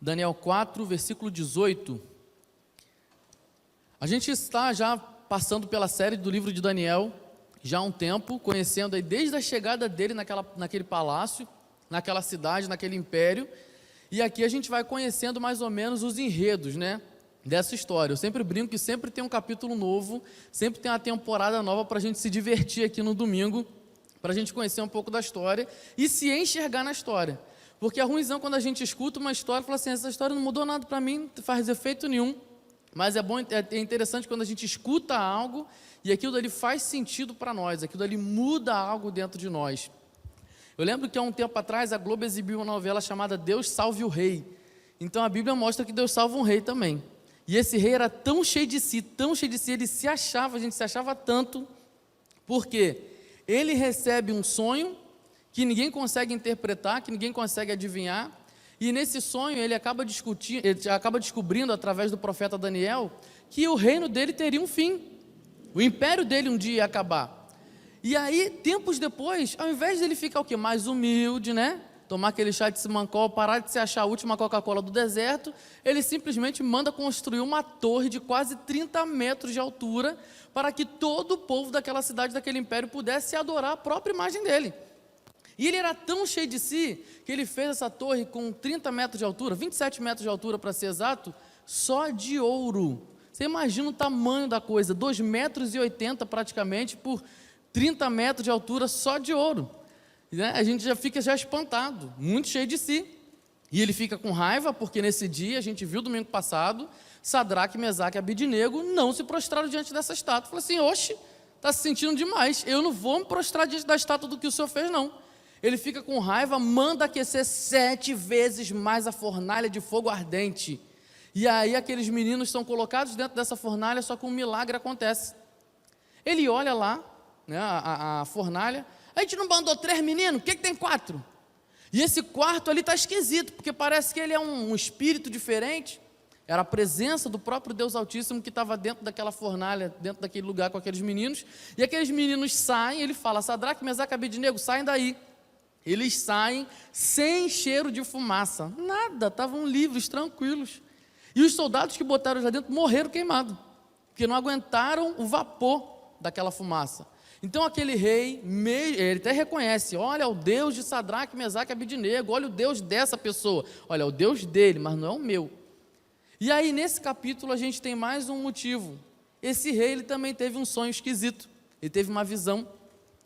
Daniel 4, versículo 18. A gente está já passando pela série do livro de Daniel, já há um tempo, conhecendo aí desde a chegada dele naquele palácio, naquela cidade, naquele império, e aqui a gente vai conhecendo mais ou menos os enredos, né, dessa história. Eu sempre brinco que sempre tem um capítulo novo, sempre tem uma temporada nova para a gente se divertir aqui no domingo, para a gente conhecer um pouco da história e se enxergar na história. Porque é ruimzão quando a gente escuta uma história e fala assim, essa história não mudou nada para mim, não faz efeito nenhum. Mas é interessante quando a gente escuta algo e aquilo dali faz sentido para nós, aquilo dali muda algo dentro de nós. Eu lembro que há um tempo atrás a Globo exibiu uma novela chamada Deus Salve o Rei. Então a Bíblia mostra que Deus salva um rei também. E esse rei era tão cheio de si, ele se achava, a gente se achava tanto, porque ele recebe um sonho que ninguém consegue interpretar, que ninguém consegue adivinhar, e nesse sonho ele acaba descobrindo através do profeta Daniel que o reino dele teria um fim, o império dele um dia ia acabar. E aí, tempos depois, ao invés de ele ficar o quê? Mais humilde, né? Tomar aquele chá de Simancol, parar de se achar a última Coca-Cola do deserto, ele simplesmente manda construir uma torre de quase 30 metros de altura para que todo o povo daquela cidade, daquele império, pudesse adorar a própria imagem dele. E ele era tão cheio de si, que ele fez essa torre com 30 metros de altura, 27 metros de altura para ser exato, só de ouro. Você imagina o tamanho da coisa, 2,80 metros praticamente, por 30 metros de altura só de ouro. Né? A gente já fica espantado, muito cheio de si. E ele fica com raiva, porque nesse dia, a gente viu domingo passado, Sadraque, Mesaque e Abidnego não se prostraram diante dessa estátua. Falei assim, oxe, está se sentindo demais, eu não vou me prostrar diante da estátua do que o Senhor fez não. Ele fica com raiva, manda aquecer 7 vezes mais a fornalha de fogo ardente. E aí aqueles meninos são colocados dentro dessa fornalha, só que um milagre acontece. Ele olha lá, né, a fornalha, a gente não mandou 3 meninos, por que tem 4? E esse quarto ali está esquisito, porque parece que ele é um espírito diferente. Era a presença do próprio Deus Altíssimo que estava dentro daquela fornalha, dentro daquele lugar com aqueles meninos. E aqueles meninos saem, ele fala, Sadraque, Mesaque e Abidnego, saem daí. Eles saem sem cheiro de fumaça, nada, estavam livres, tranquilos. E os soldados que botaram lá dentro morreram queimados, porque não aguentaram o vapor daquela fumaça. Então aquele rei, ele até reconhece, olha o Deus de Sadraque, Mesaque e Abidnego, olha o Deus dessa pessoa, olha o Deus dele, mas não é o meu. E aí nesse capítulo a gente tem mais um motivo. Esse rei, ele também teve um sonho esquisito, ele teve uma visão,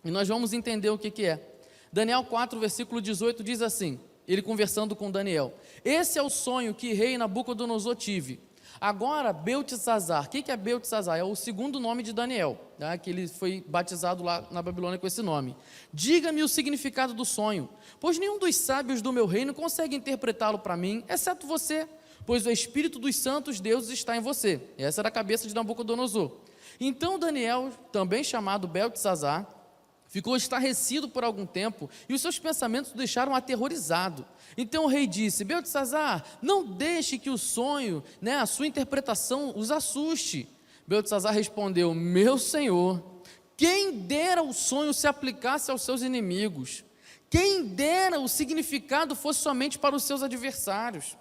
e nós vamos entender o que é. Daniel 4, versículo 18 diz assim, ele conversando com Daniel, esse é o sonho que rei Nabucodonosor tive. Agora Beltesazar, o que é Beltesazar? É o segundo nome de Daniel, tá? Que ele foi batizado lá na Babilônia com esse nome. Diga-me o significado do sonho, pois nenhum dos sábios do meu reino consegue interpretá-lo para mim, exceto você, pois o Espírito dos santos deuses está em você. Essa era a cabeça de Nabucodonosor. Então Daniel, também chamado Beltesazar, ficou estarrecido por algum tempo e os seus pensamentos o deixaram aterrorizado. Então o rei disse, Beltesazar, não deixe que o sonho, né, a sua interpretação os assuste. Beltesazar respondeu, meu senhor, quem dera o sonho se aplicasse aos seus inimigos, quem dera o significado fosse somente para os seus adversários.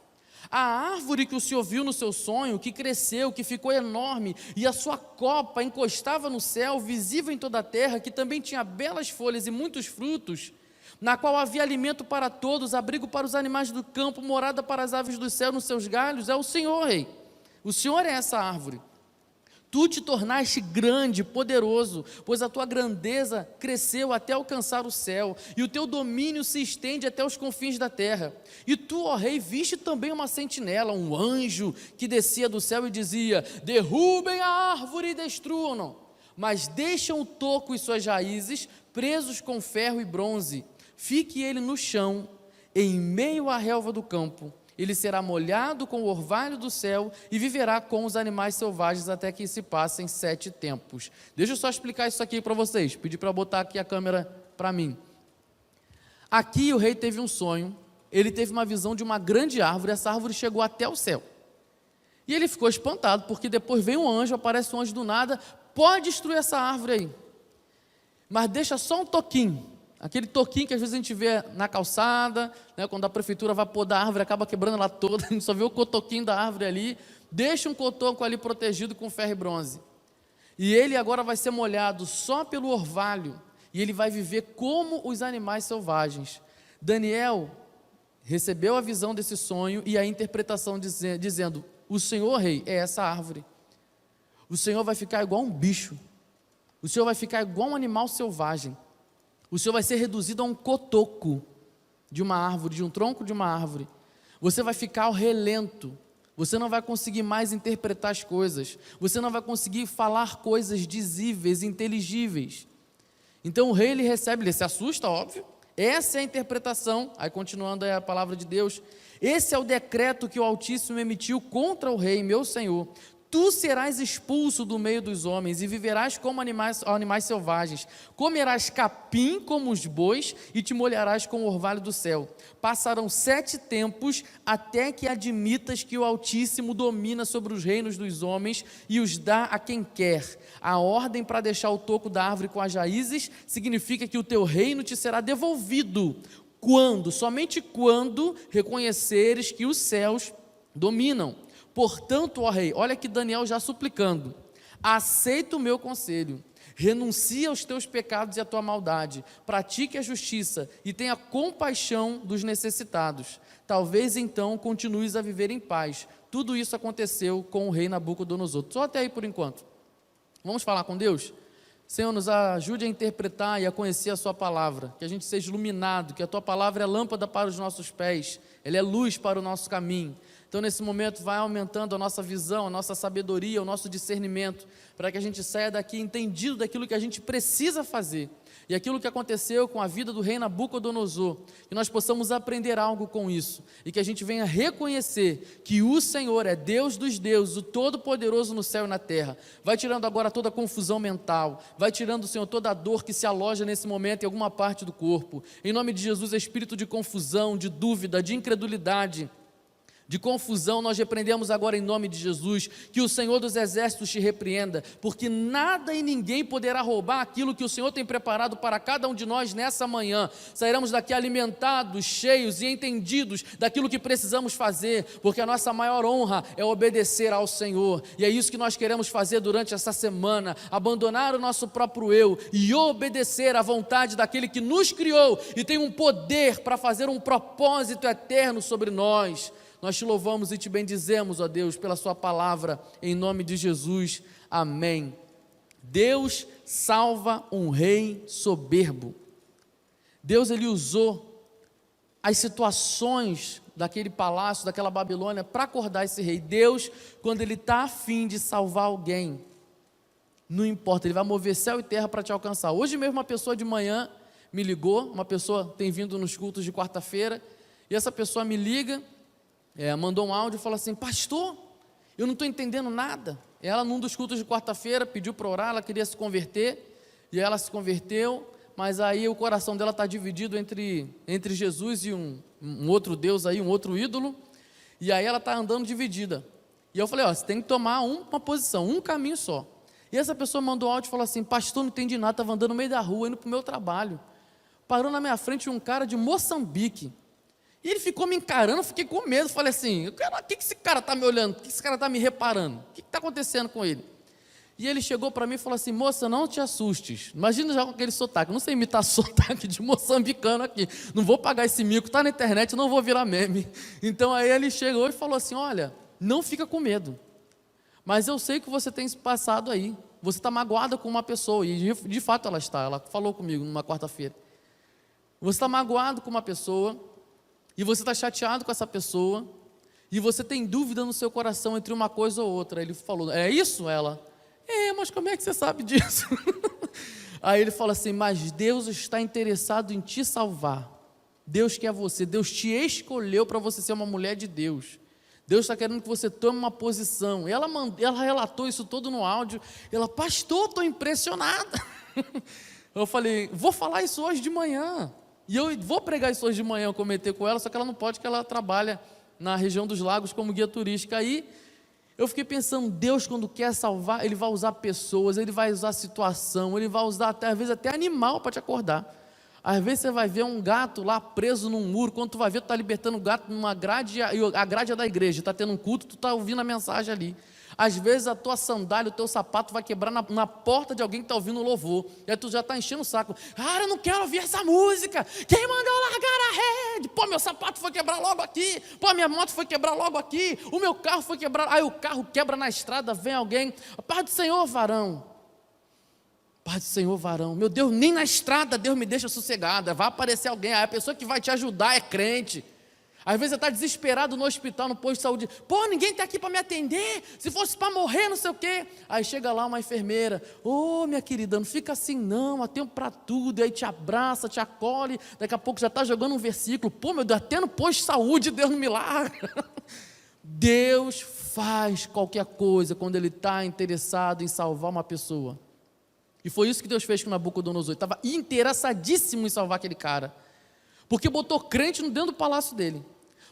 A árvore que o senhor viu no seu sonho, que cresceu, que ficou enorme, e a sua copa encostava no céu, visível em toda a terra, que também tinha belas folhas e muitos frutos, na qual havia alimento para todos, abrigo para os animais do campo, morada para as aves do céu nos seus galhos, é o Senhor, rei. O Senhor é essa árvore. Tu te tornaste grande, poderoso, pois a tua grandeza cresceu até alcançar o céu, e o teu domínio se estende até os confins da terra. E tu, ó rei, viste também uma sentinela, um anjo que descia do céu e dizia, derrubem a árvore e destruam-no, mas deixam o toco e suas raízes presos com ferro e bronze. Fique ele no chão, em meio à relva do campo. Ele será molhado com o orvalho do céu e viverá com os animais selvagens até que se passem 7 tempos. Deixa eu só explicar isso aqui para vocês. Pedi para botar aqui a câmera para mim. Aqui o rei teve um sonho. Ele teve uma visão de uma grande árvore. Essa árvore chegou até o céu. E ele ficou espantado, porque depois vem um anjo, aparece um anjo do nada. Pode destruir essa árvore aí, mas deixa só um toquinho. aquele toquinho que às vezes a gente vê na calçada, né, quando a prefeitura vai podar a árvore, acaba quebrando ela toda, a gente só vê o cotoquinho da árvore ali, deixa um cotoco ali protegido com ferro e bronze. E ele agora vai ser molhado só pelo orvalho, e ele vai viver como os animais selvagens. Daniel recebeu a visão desse sonho e a interpretação dizendo: o Senhor, rei, é essa árvore. O Senhor vai ficar igual um bicho. O Senhor vai ficar igual um animal selvagem. O Senhor vai ser reduzido a um cotoco de uma árvore, de um tronco de uma árvore. Você vai ficar ao relento. Você não vai conseguir mais interpretar as coisas. Você não vai conseguir falar coisas dizíveis, inteligíveis. Então o rei, ele recebe, ele se assusta, óbvio. Essa é a interpretação. Aí continuando a palavra de Deus. Esse é o decreto que o Altíssimo emitiu contra o rei, meu senhor. Tu serás expulso do meio dos homens e viverás como animais selvagens. Comerás capim como os bois e te molharás com o orvalho do céu. Passarão 7 tempos até que admitas que o Altíssimo domina sobre os reinos dos homens e os dá a quem quer. A ordem para deixar o toco da árvore com as raízes significa que o teu reino te será devolvido. Quando? Somente quando reconheceres que os céus dominam. Portanto, ó rei, olha que Daniel já suplicando, aceita o meu conselho, renuncia aos teus pecados e à tua maldade, pratique a justiça e tenha compaixão dos necessitados. Talvez então continues a viver em paz. Tudo isso aconteceu com o rei Nabucodonosor. Só até aí por enquanto. Vamos falar com Deus? Senhor, nos ajude a interpretar e a conhecer a sua palavra, que a gente seja iluminado, que a tua palavra é lâmpada para os nossos pés, ela é luz para o nosso caminho. Então nesse momento vai aumentando a nossa visão, a nossa sabedoria, o nosso discernimento, para que a gente saia daqui entendido daquilo que a gente precisa fazer, e aquilo que aconteceu com a vida do rei Nabucodonosor, que nós possamos aprender algo com isso, e que a gente venha reconhecer que o Senhor é Deus dos deuses, o Todo-Poderoso no céu e na terra. Vai tirando agora toda a confusão mental, vai tirando, Senhor, toda a dor que se aloja nesse momento em alguma parte do corpo, em nome de Jesus. Espírito de confusão, de dúvida, de incredulidade, de confusão, nós repreendemos agora em nome de Jesus, que o Senhor dos Exércitos te repreenda, porque nada e ninguém poderá roubar aquilo que o Senhor tem preparado para cada um de nós nessa manhã. Sairemos daqui alimentados, cheios e entendidos daquilo que precisamos fazer, porque a nossa maior honra é obedecer ao Senhor, e é isso que nós queremos fazer durante essa semana, abandonar o nosso próprio eu e obedecer à vontade daquele que nos criou e tem um poder para fazer um propósito eterno sobre nós. Nós te louvamos e te bendizemos, ó Deus, pela sua palavra, em nome de Jesus, amém. Deus salva um rei soberbo. Deus, ele usou as situações daquele palácio, daquela Babilônia, para acordar esse rei. Deus, quando ele está a fim de salvar alguém, não importa, ele vai mover céu e terra para te alcançar. Hoje mesmo uma pessoa de manhã me ligou, uma pessoa tem vindo nos cultos de quarta-feira, e essa pessoa me liga, mandou um áudio e falou assim: pastor, eu não estou entendendo nada. Ela, num dos cultos de quarta-feira, pediu para orar, ela queria se converter, e ela se converteu, mas aí o coração dela está dividido entre Jesus e um outro Deus aí, um outro ídolo, e aí ela está andando dividida. E eu falei: você tem que tomar uma posição, um caminho só. E essa pessoa mandou áudio e falou assim: pastor, não entendi nada, estava andando no meio da rua, indo para o meu trabalho, parou na minha frente um cara de Moçambique, e ele ficou me encarando, eu fiquei com medo, falei assim: o que esse cara está me olhando, o que esse cara está me reparando, o que está acontecendo com ele? E ele chegou para mim e falou assim: moça, não te assustes, imagina já com aquele sotaque, não sei imitar sotaque de moçambicano aqui, não vou pagar esse mico, está na internet, não vou virar meme. Então aí ele chegou e falou assim: olha, não fica com medo, mas eu sei que você tem passado aí, você está magoada com uma pessoa, e de fato ela falou comigo numa quarta-feira, você está magoado com uma pessoa, e você está chateado com essa pessoa, e você tem dúvida no seu coração entre uma coisa ou outra. Ele falou: é isso? Ela: mas como é que você sabe disso? Aí ele fala assim: mas Deus está interessado em te salvar, Deus quer você, Deus te escolheu para você ser uma mulher de Deus, Deus está querendo que você tome uma posição. Ela relatou isso todo no áudio, ela: pastor, estou impressionada. Eu falei: vou falar isso hoje de manhã, e eu vou pregar isso hoje de manhã, eu comentei com ela, só que ela não pode, porque ela trabalha na região dos lagos como guia turística. Aí eu fiquei pensando: Deus, quando quer salvar, Ele vai usar pessoas, Ele vai usar situação, Ele vai usar às vezes até animal para te acordar. Às vezes você vai ver um gato lá preso num muro, quando tu vai ver, tu está libertando o gato numa grade, e a grade é da igreja, está tendo um culto, tu está ouvindo a mensagem ali. Às vezes a tua sandália, o teu sapato vai quebrar na porta de alguém que está ouvindo o louvor, e aí tu já está enchendo o saco. Cara, eu não quero ouvir essa música, quem mandou largar a rede? Pô, meu sapato foi quebrar logo aqui, pô, minha moto foi quebrar logo aqui, o meu carro foi quebrar, aí o carro quebra na estrada, vem alguém, paz do Senhor, varão. Paz do Senhor, varão. Meu Deus, nem na estrada Deus me deixa sossegada, vai aparecer alguém, aí a pessoa que vai te ajudar é crente. Às vezes você está desesperado no hospital, no posto de saúde. Pô, ninguém está aqui para me atender. Se fosse para morrer, não sei o quê. Aí chega lá uma enfermeira. Ô, minha querida, não fica assim não, há tempo para tudo. E aí te abraça, te acolhe. Daqui a pouco já está jogando um versículo. Pô, meu Deus, até no posto de saúde Deus não me larga. Deus faz qualquer coisa quando Ele está interessado em salvar uma pessoa. E foi isso que Deus fez com Nabucodonosor. Ele estava interessadíssimo em salvar aquele cara. Porque botou crente dentro do palácio dele.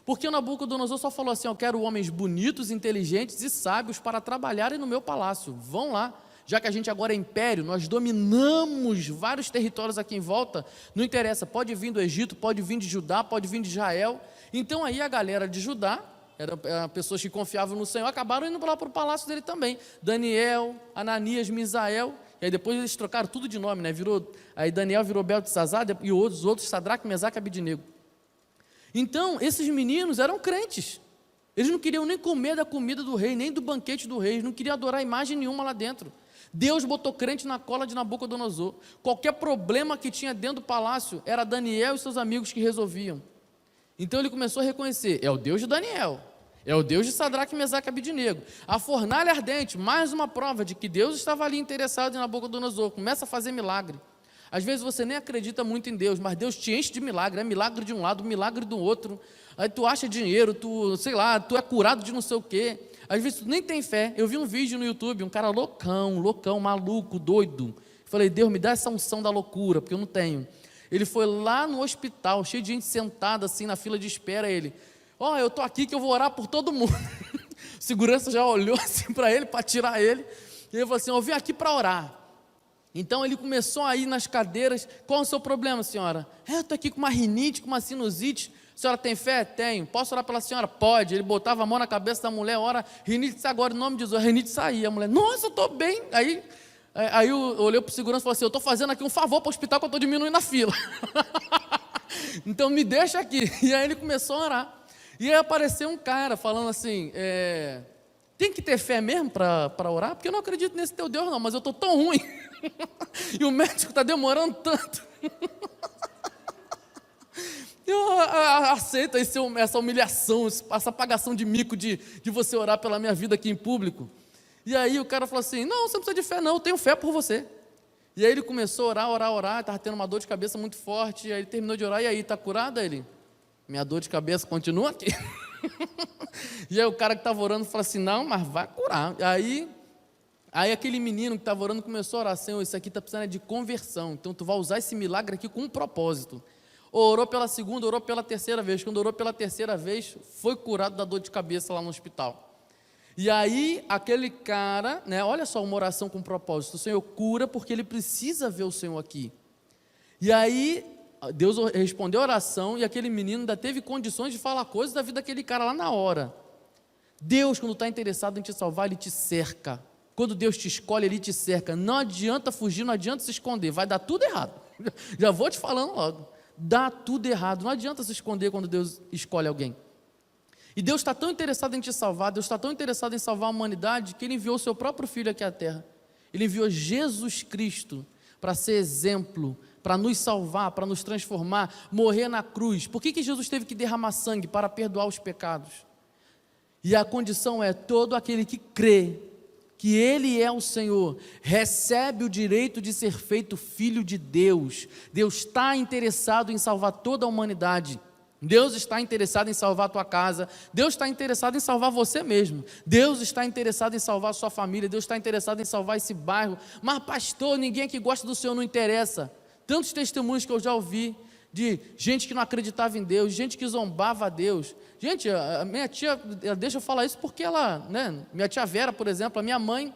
Porque o Nabucodonosor só falou assim: eu quero homens bonitos, inteligentes e sábios para trabalharem no meu palácio. Vão lá, já que a gente agora é império, nós dominamos vários territórios aqui em volta, não interessa, pode vir do Egito, pode vir de Judá, pode vir de Israel. Então aí a galera de Judá, eram pessoas que confiavam no Senhor, acabaram indo lá para o palácio dele também. Daniel, Ananias, Misael, e aí depois eles trocaram tudo de nome, né? Aí Daniel virou Beltesazar e os outros Sadraque, Mesaque e Abidnego. Então, esses meninos eram crentes. Eles não queriam nem comer da comida do rei, nem do banquete do rei, eles não queriam adorar imagem nenhuma lá dentro. Deus botou crente na cola de Nabucodonosor. Qualquer problema que tinha dentro do palácio, era Daniel e seus amigos que resolviam. Então ele começou a reconhecer: é o Deus de Daniel, é o Deus de Sadraque, Mesaque e Abidnego. A fornalha ardente, mais uma prova de que Deus estava ali interessado em Nabucodonosor. Começa a fazer milagre. Às vezes você nem acredita muito em Deus, mas Deus te enche de milagre, é milagre de um lado, milagre do outro. Aí tu acha dinheiro, tu é curado de não sei o quê. Às vezes tu nem tem fé. Eu vi um vídeo no YouTube, um cara loucão, maluco, doido. Falei: Deus, me dá essa unção da loucura, porque eu não tenho. Ele foi lá no hospital, cheio de gente sentada assim na fila de espera. Ele: ó, eu estou aqui que eu vou orar por todo mundo. Segurança já olhou assim para ele, para tirar ele. E ele falou assim: eu vim aqui para orar. Então ele começou a ir nas cadeiras. Qual é o seu problema, senhora? Eu estou aqui com uma rinite, com uma sinusite. A senhora tem fé? Tenho. Posso orar pela senhora? Pode. Ele botava a mão na cabeça da mulher, ora, rinite agora, em nome de Jesus. A rinite saía. A mulher: nossa, eu estou bem. Aí eu olhei para o segurança e falei assim: eu estou fazendo aqui um favor para o hospital, que eu estou diminuindo a fila. Então me deixa aqui. E aí ele começou a orar. E aí apareceu um cara falando assim: tem que ter fé mesmo para orar? Porque eu não acredito nesse teu Deus não, mas eu estou tão ruim. E o médico está demorando tanto. Eu aceito essa humilhação, essa pagação de mico de você orar pela minha vida aqui em público. E aí o cara falou assim: não, você não precisa de fé não, eu tenho fé por você. E aí ele começou a orar, estava tendo uma dor de cabeça muito forte. E aí ele terminou de orar: e aí, está curado? Ele: minha dor de cabeça continua aqui. E aí o cara que estava orando falou assim: não, mas vai curar. Aí aquele menino que estava orando começou a orar: Senhor, isso aqui está precisando de conversão, então tu vai usar esse milagre aqui com um propósito. Orou pela segunda, orou pela terceira vez. Quando orou pela terceira vez, foi curado da dor de cabeça lá no hospital. E aí aquele cara, né, olha só, uma oração com propósito: o Senhor cura porque ele precisa ver o Senhor aqui. E aí Deus respondeu a oração, e aquele menino ainda teve condições de falar coisas da vida daquele cara lá na hora. Deus, quando está interessado em te salvar, Ele te cerca. Quando Deus te escolhe, Ele te cerca. Não adianta fugir, não adianta se esconder, vai dar tudo errado. Já vou te falando logo, dá tudo errado. Não adianta se esconder quando Deus escolhe alguém. E Deus está tão interessado em te salvar, Deus está tão interessado em salvar a humanidade, que Ele enviou o seu próprio Filho aqui à terra. Ele enviou Jesus Cristo para ser exemplo, para nos salvar, para nos transformar, morrer na cruz. Por que Jesus teve que derramar sangue? Para perdoar os pecados. E a condição é: todo aquele que crê que Ele é o Senhor, recebe o direito de ser feito filho de Deus. Deus está interessado em salvar toda a humanidade. Deus está interessado em salvar a tua casa. Deus está interessado em salvar você mesmo. Deus está interessado em salvar a sua família. Deus está interessado em salvar esse bairro. Mas pastor, ninguém que gosta do Senhor não interessa. Tantos testemunhos que eu já ouvi de gente que não acreditava em Deus, gente que zombava a Deus. Gente, a minha tia, deixa eu falar isso porque ela, né, minha tia Vera, por exemplo, a minha mãe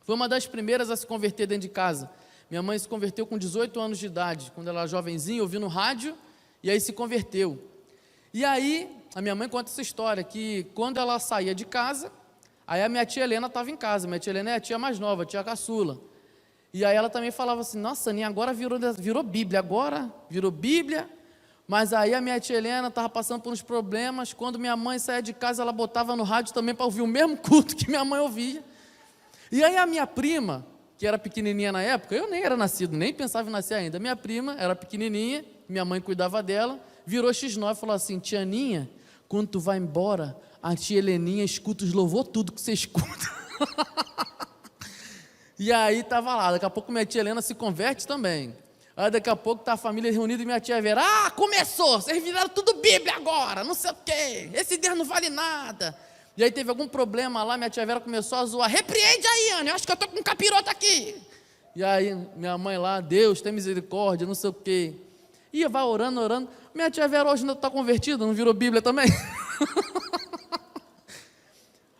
foi uma das primeiras a se converter dentro de casa. Minha mãe se converteu com 18 anos de idade, quando ela era jovenzinha, ouvindo rádio, e aí se converteu. E aí, a minha mãe conta essa história, que quando ela saía de casa, aí a minha tia Helena estava em casa, minha tia Helena é a tia mais nova, a tia caçula. E aí ela também falava assim, nossa, Aninha, agora virou Bíblia, mas aí a minha tia Helena estava passando por uns problemas, quando minha mãe saía de casa, ela botava no rádio também para ouvir o mesmo culto que minha mãe ouvia. E aí a minha prima, que era pequenininha na época, eu nem era nascido, nem pensava em nascer ainda, minha prima era pequenininha, minha mãe cuidava dela, virou X9 e falou assim, tia Aninha, quando tu vai embora, a tia Heleninha escuta os louvor tudo que você escuta. E aí estava lá, daqui a pouco minha tia Helena se converte também. Aí daqui a pouco está a família reunida e minha tia Vera, começou, vocês viraram tudo Bíblia agora, não sei o quê, esse Deus não vale nada. E aí teve algum problema lá, minha tia Vera começou a zoar, repreende aí, Ana, eu acho que eu estou com um capiroto aqui. E aí minha mãe lá, Deus tem misericórdia, não sei o quê. E vai orando, minha tia Vera hoje ainda está convertida, não virou Bíblia também?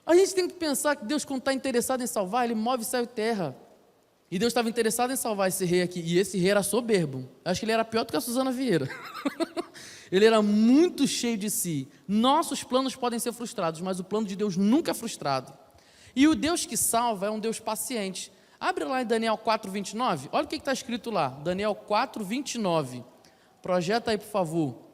A gente tem que pensar que Deus, quando está interessado em salvar, Ele move céu e terra. E Deus estava interessado em salvar esse rei aqui, e esse rei era soberbo. Acho que ele era pior do que a Suzana Vieira. Ele era muito cheio de si. Nossos planos podem ser frustrados, mas o plano de Deus nunca é frustrado. E o Deus que salva é um Deus paciente. Abre lá em Daniel 4:29, olha o que está escrito lá, Daniel 4:29. Projeta aí, por favor.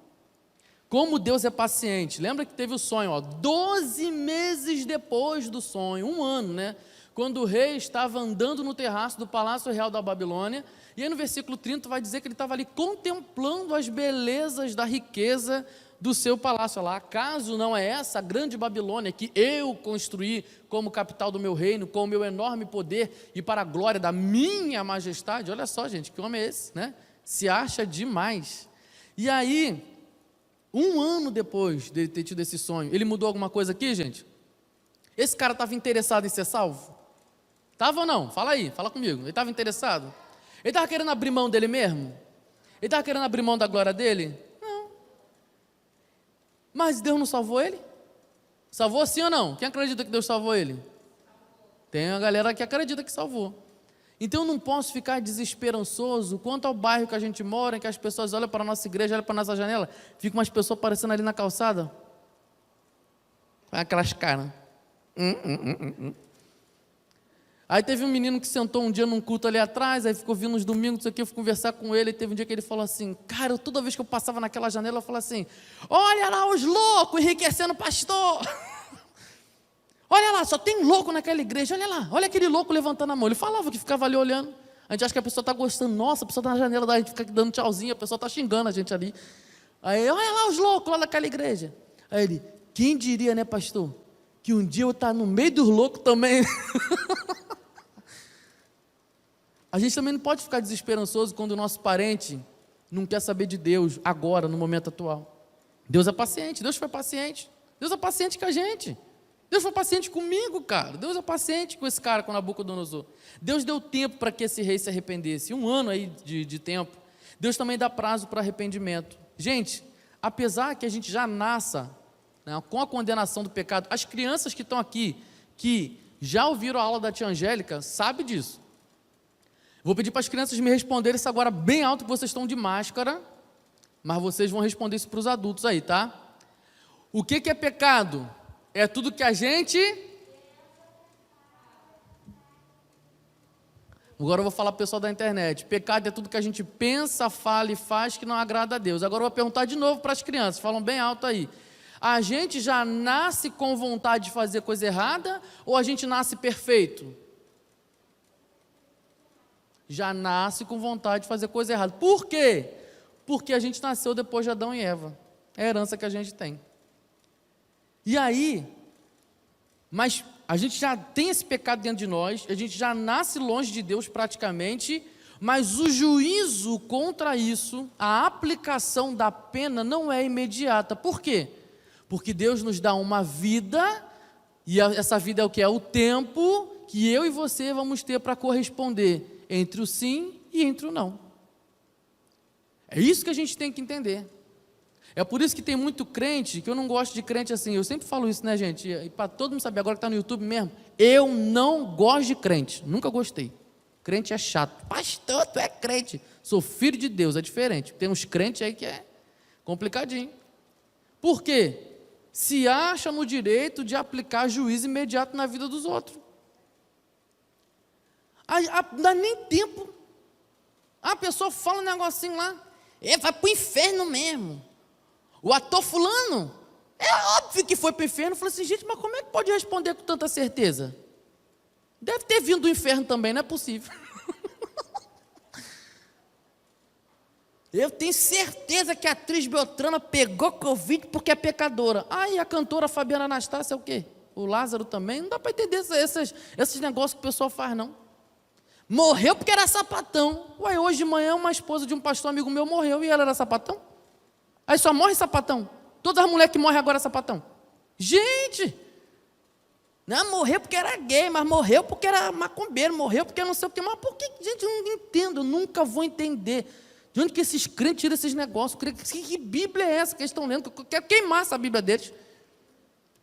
Como Deus é paciente. Lembra que teve o sonho, 12 meses depois do sonho, um ano, né? Quando o rei estava andando no terraço do Palácio Real da Babilônia, e aí no versículo 30 vai dizer que ele estava ali contemplando as belezas da riqueza do seu palácio. Olha lá, acaso não é essa a grande Babilônia que eu construí como capital do meu reino, com o meu enorme poder e para a glória da minha majestade? Olha só, gente, que homem é esse, né? Se acha demais. E aí, um ano depois de ter tido esse sonho, ele mudou alguma coisa aqui, gente? Esse cara estava interessado em ser salvo? Estava ou não? Fala aí, fala comigo. Ele estava interessado? Ele estava querendo abrir mão dele mesmo? Ele estava querendo abrir mão da glória dele? Não. Mas Deus não salvou ele? Salvou sim ou não? Quem acredita que Deus salvou ele? Tem uma galera que acredita que salvou. Então eu não posso ficar desesperançoso quanto ao bairro que a gente mora, em que as pessoas olham para a nossa igreja, olham para a nossa janela, fica umas pessoas aparecendo ali na calçada, com aquelas caras. Aí teve um menino que sentou um dia num culto ali atrás, aí ficou vindo uns domingos, isso aqui, eu fui conversar com ele, e teve um dia que ele falou assim, cara, toda vez que eu passava naquela janela, eu falava assim, olha lá os loucos enriquecendo o pastor. Olha lá, só tem louco naquela igreja, olha lá, olha aquele louco levantando a mão. Ele falava que ficava ali olhando. A gente acha que a pessoa está gostando, nossa, a pessoa está na janela da gente, fica dando tchauzinho, a pessoa está xingando a gente ali. Aí, olha lá os loucos lá daquela igreja. Aí ele, quem diria, né, pastor, que um dia eu estar no meio dos loucos também. A gente também não pode ficar desesperançoso quando o nosso parente não quer saber de Deus agora, no momento atual. Deus é paciente, Deus foi paciente. Deus é paciente com a gente. Deus foi paciente comigo, cara. Deus é paciente com esse cara, com Nabucodonosor. Deus deu tempo para que esse rei se arrependesse. Um ano aí de tempo. Deus também dá prazo para arrependimento. Gente, apesar que a gente já nasça, né, com a condenação do pecado, as crianças que estão aqui, que já ouviram a aula da tia Angélica, sabem disso. Vou pedir para as crianças me responderem isso agora bem alto, que vocês estão de máscara, mas vocês vão responder isso para os adultos aí, tá? O que é pecado? É tudo que a gente... Agora eu vou falar para o pessoal da internet. Pecado é tudo que a gente pensa, fala e faz que não agrada a Deus. Agora eu vou perguntar de novo para as crianças, falam bem alto aí. A gente já nasce com vontade de fazer coisa errada ou a gente nasce perfeito? Já nasce com vontade de fazer coisa errada. Por quê? Porque a gente nasceu depois de Adão e Eva. É a herança que a gente tem. E aí, mas a gente já tem esse pecado dentro de nós, a gente já nasce longe de Deus praticamente, mas o juízo contra isso, a aplicação da pena não é imediata. Por quê? Porque Deus nos dá uma vida, e essa vida é o que? É o tempo que eu e você vamos ter para corresponder entre o sim e entre o não. É isso que a gente tem que entender. É por isso que tem muito crente, que eu não gosto de crente assim, eu sempre falo isso, né, gente? E para todo mundo saber, agora que está no YouTube mesmo, eu não gosto de crente, nunca gostei. Crente é chato. Pastor, tu é crente. Sou filho de Deus, é diferente. Tem uns crentes aí que é complicadinho. Por quê? Se acha no direito de aplicar juízo imediato na vida dos outros. Não dá nem tempo. A pessoa fala um negocinho lá, vai para o inferno mesmo. O ator fulano, é óbvio que foi para o inferno. Eu falei assim, gente, mas como é que pode responder com tanta certeza? Deve ter vindo do inferno também, não é possível. Eu tenho certeza que a atriz Beltrana pegou Covid porque é pecadora. E a cantora Fabiana Anastácia é o quê? O Lázaro também? Não dá para entender esses negócios que o pessoal faz, não. Morreu porque era sapatão. Hoje de manhã uma esposa de um pastor amigo meu morreu e ela era sapatão. Aí só morre sapatão. Todas as mulheres que morrem agora é sapatão. Gente! Não, morreu porque era gay, mas morreu porque era macumbeiro, morreu porque não sei o quê. Mas por que, gente, eu não entendo, eu nunca vou entender. De onde que esses crentes tiram esses negócios? Que Bíblia é essa que eles estão lendo? Eu quero queimar essa Bíblia deles.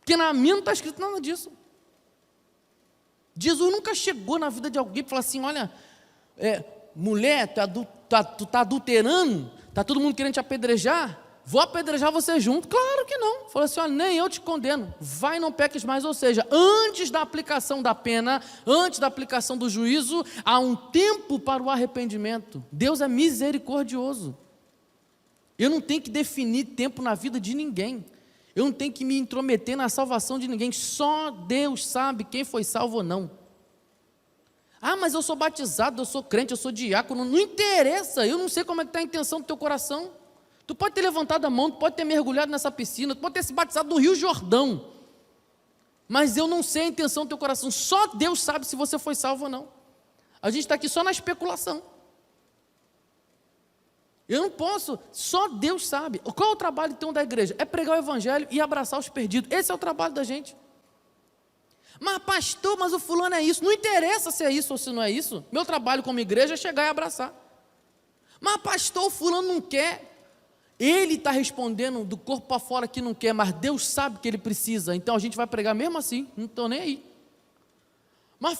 Porque na minha não está escrito nada disso. Jesus nunca chegou na vida de alguém e falou assim, olha, mulher, tu está adulterando, está todo mundo querendo te apedrejar, vou apedrejar você junto. Claro que não. Falou assim, olha, nem eu te condeno, vai e não peques mais. Ou seja, antes da aplicação da pena, antes da aplicação do juízo, há um tempo para o arrependimento. Deus é misericordioso. Eu não tenho que definir tempo na vida de ninguém. Eu não tenho que me intrometer na salvação de ninguém. Só Deus sabe quem foi salvo ou não. Mas eu sou batizado, eu sou crente, eu sou diácono. Não interessa, eu não sei como é que está a intenção do teu coração. Tu pode ter levantado a mão, tu pode ter mergulhado nessa piscina, tu pode ter se batizado no Rio Jordão. Mas eu não sei a intenção do teu coração. Só Deus sabe se você foi salvo ou não. A gente está aqui só na especulação. Eu não posso, só Deus sabe. Qual é o trabalho então da igreja? É pregar o evangelho e abraçar os perdidos. Esse é o trabalho da gente. Mas pastor, mas o fulano é isso. Não interessa se é isso ou se não é isso. Meu trabalho como igreja é chegar e abraçar. Mas pastor, o fulano não quer. Ele está respondendo do corpo para fora que não quer, mas Deus sabe que ele precisa. Então a gente vai pregar mesmo assim, não estou nem aí. Mas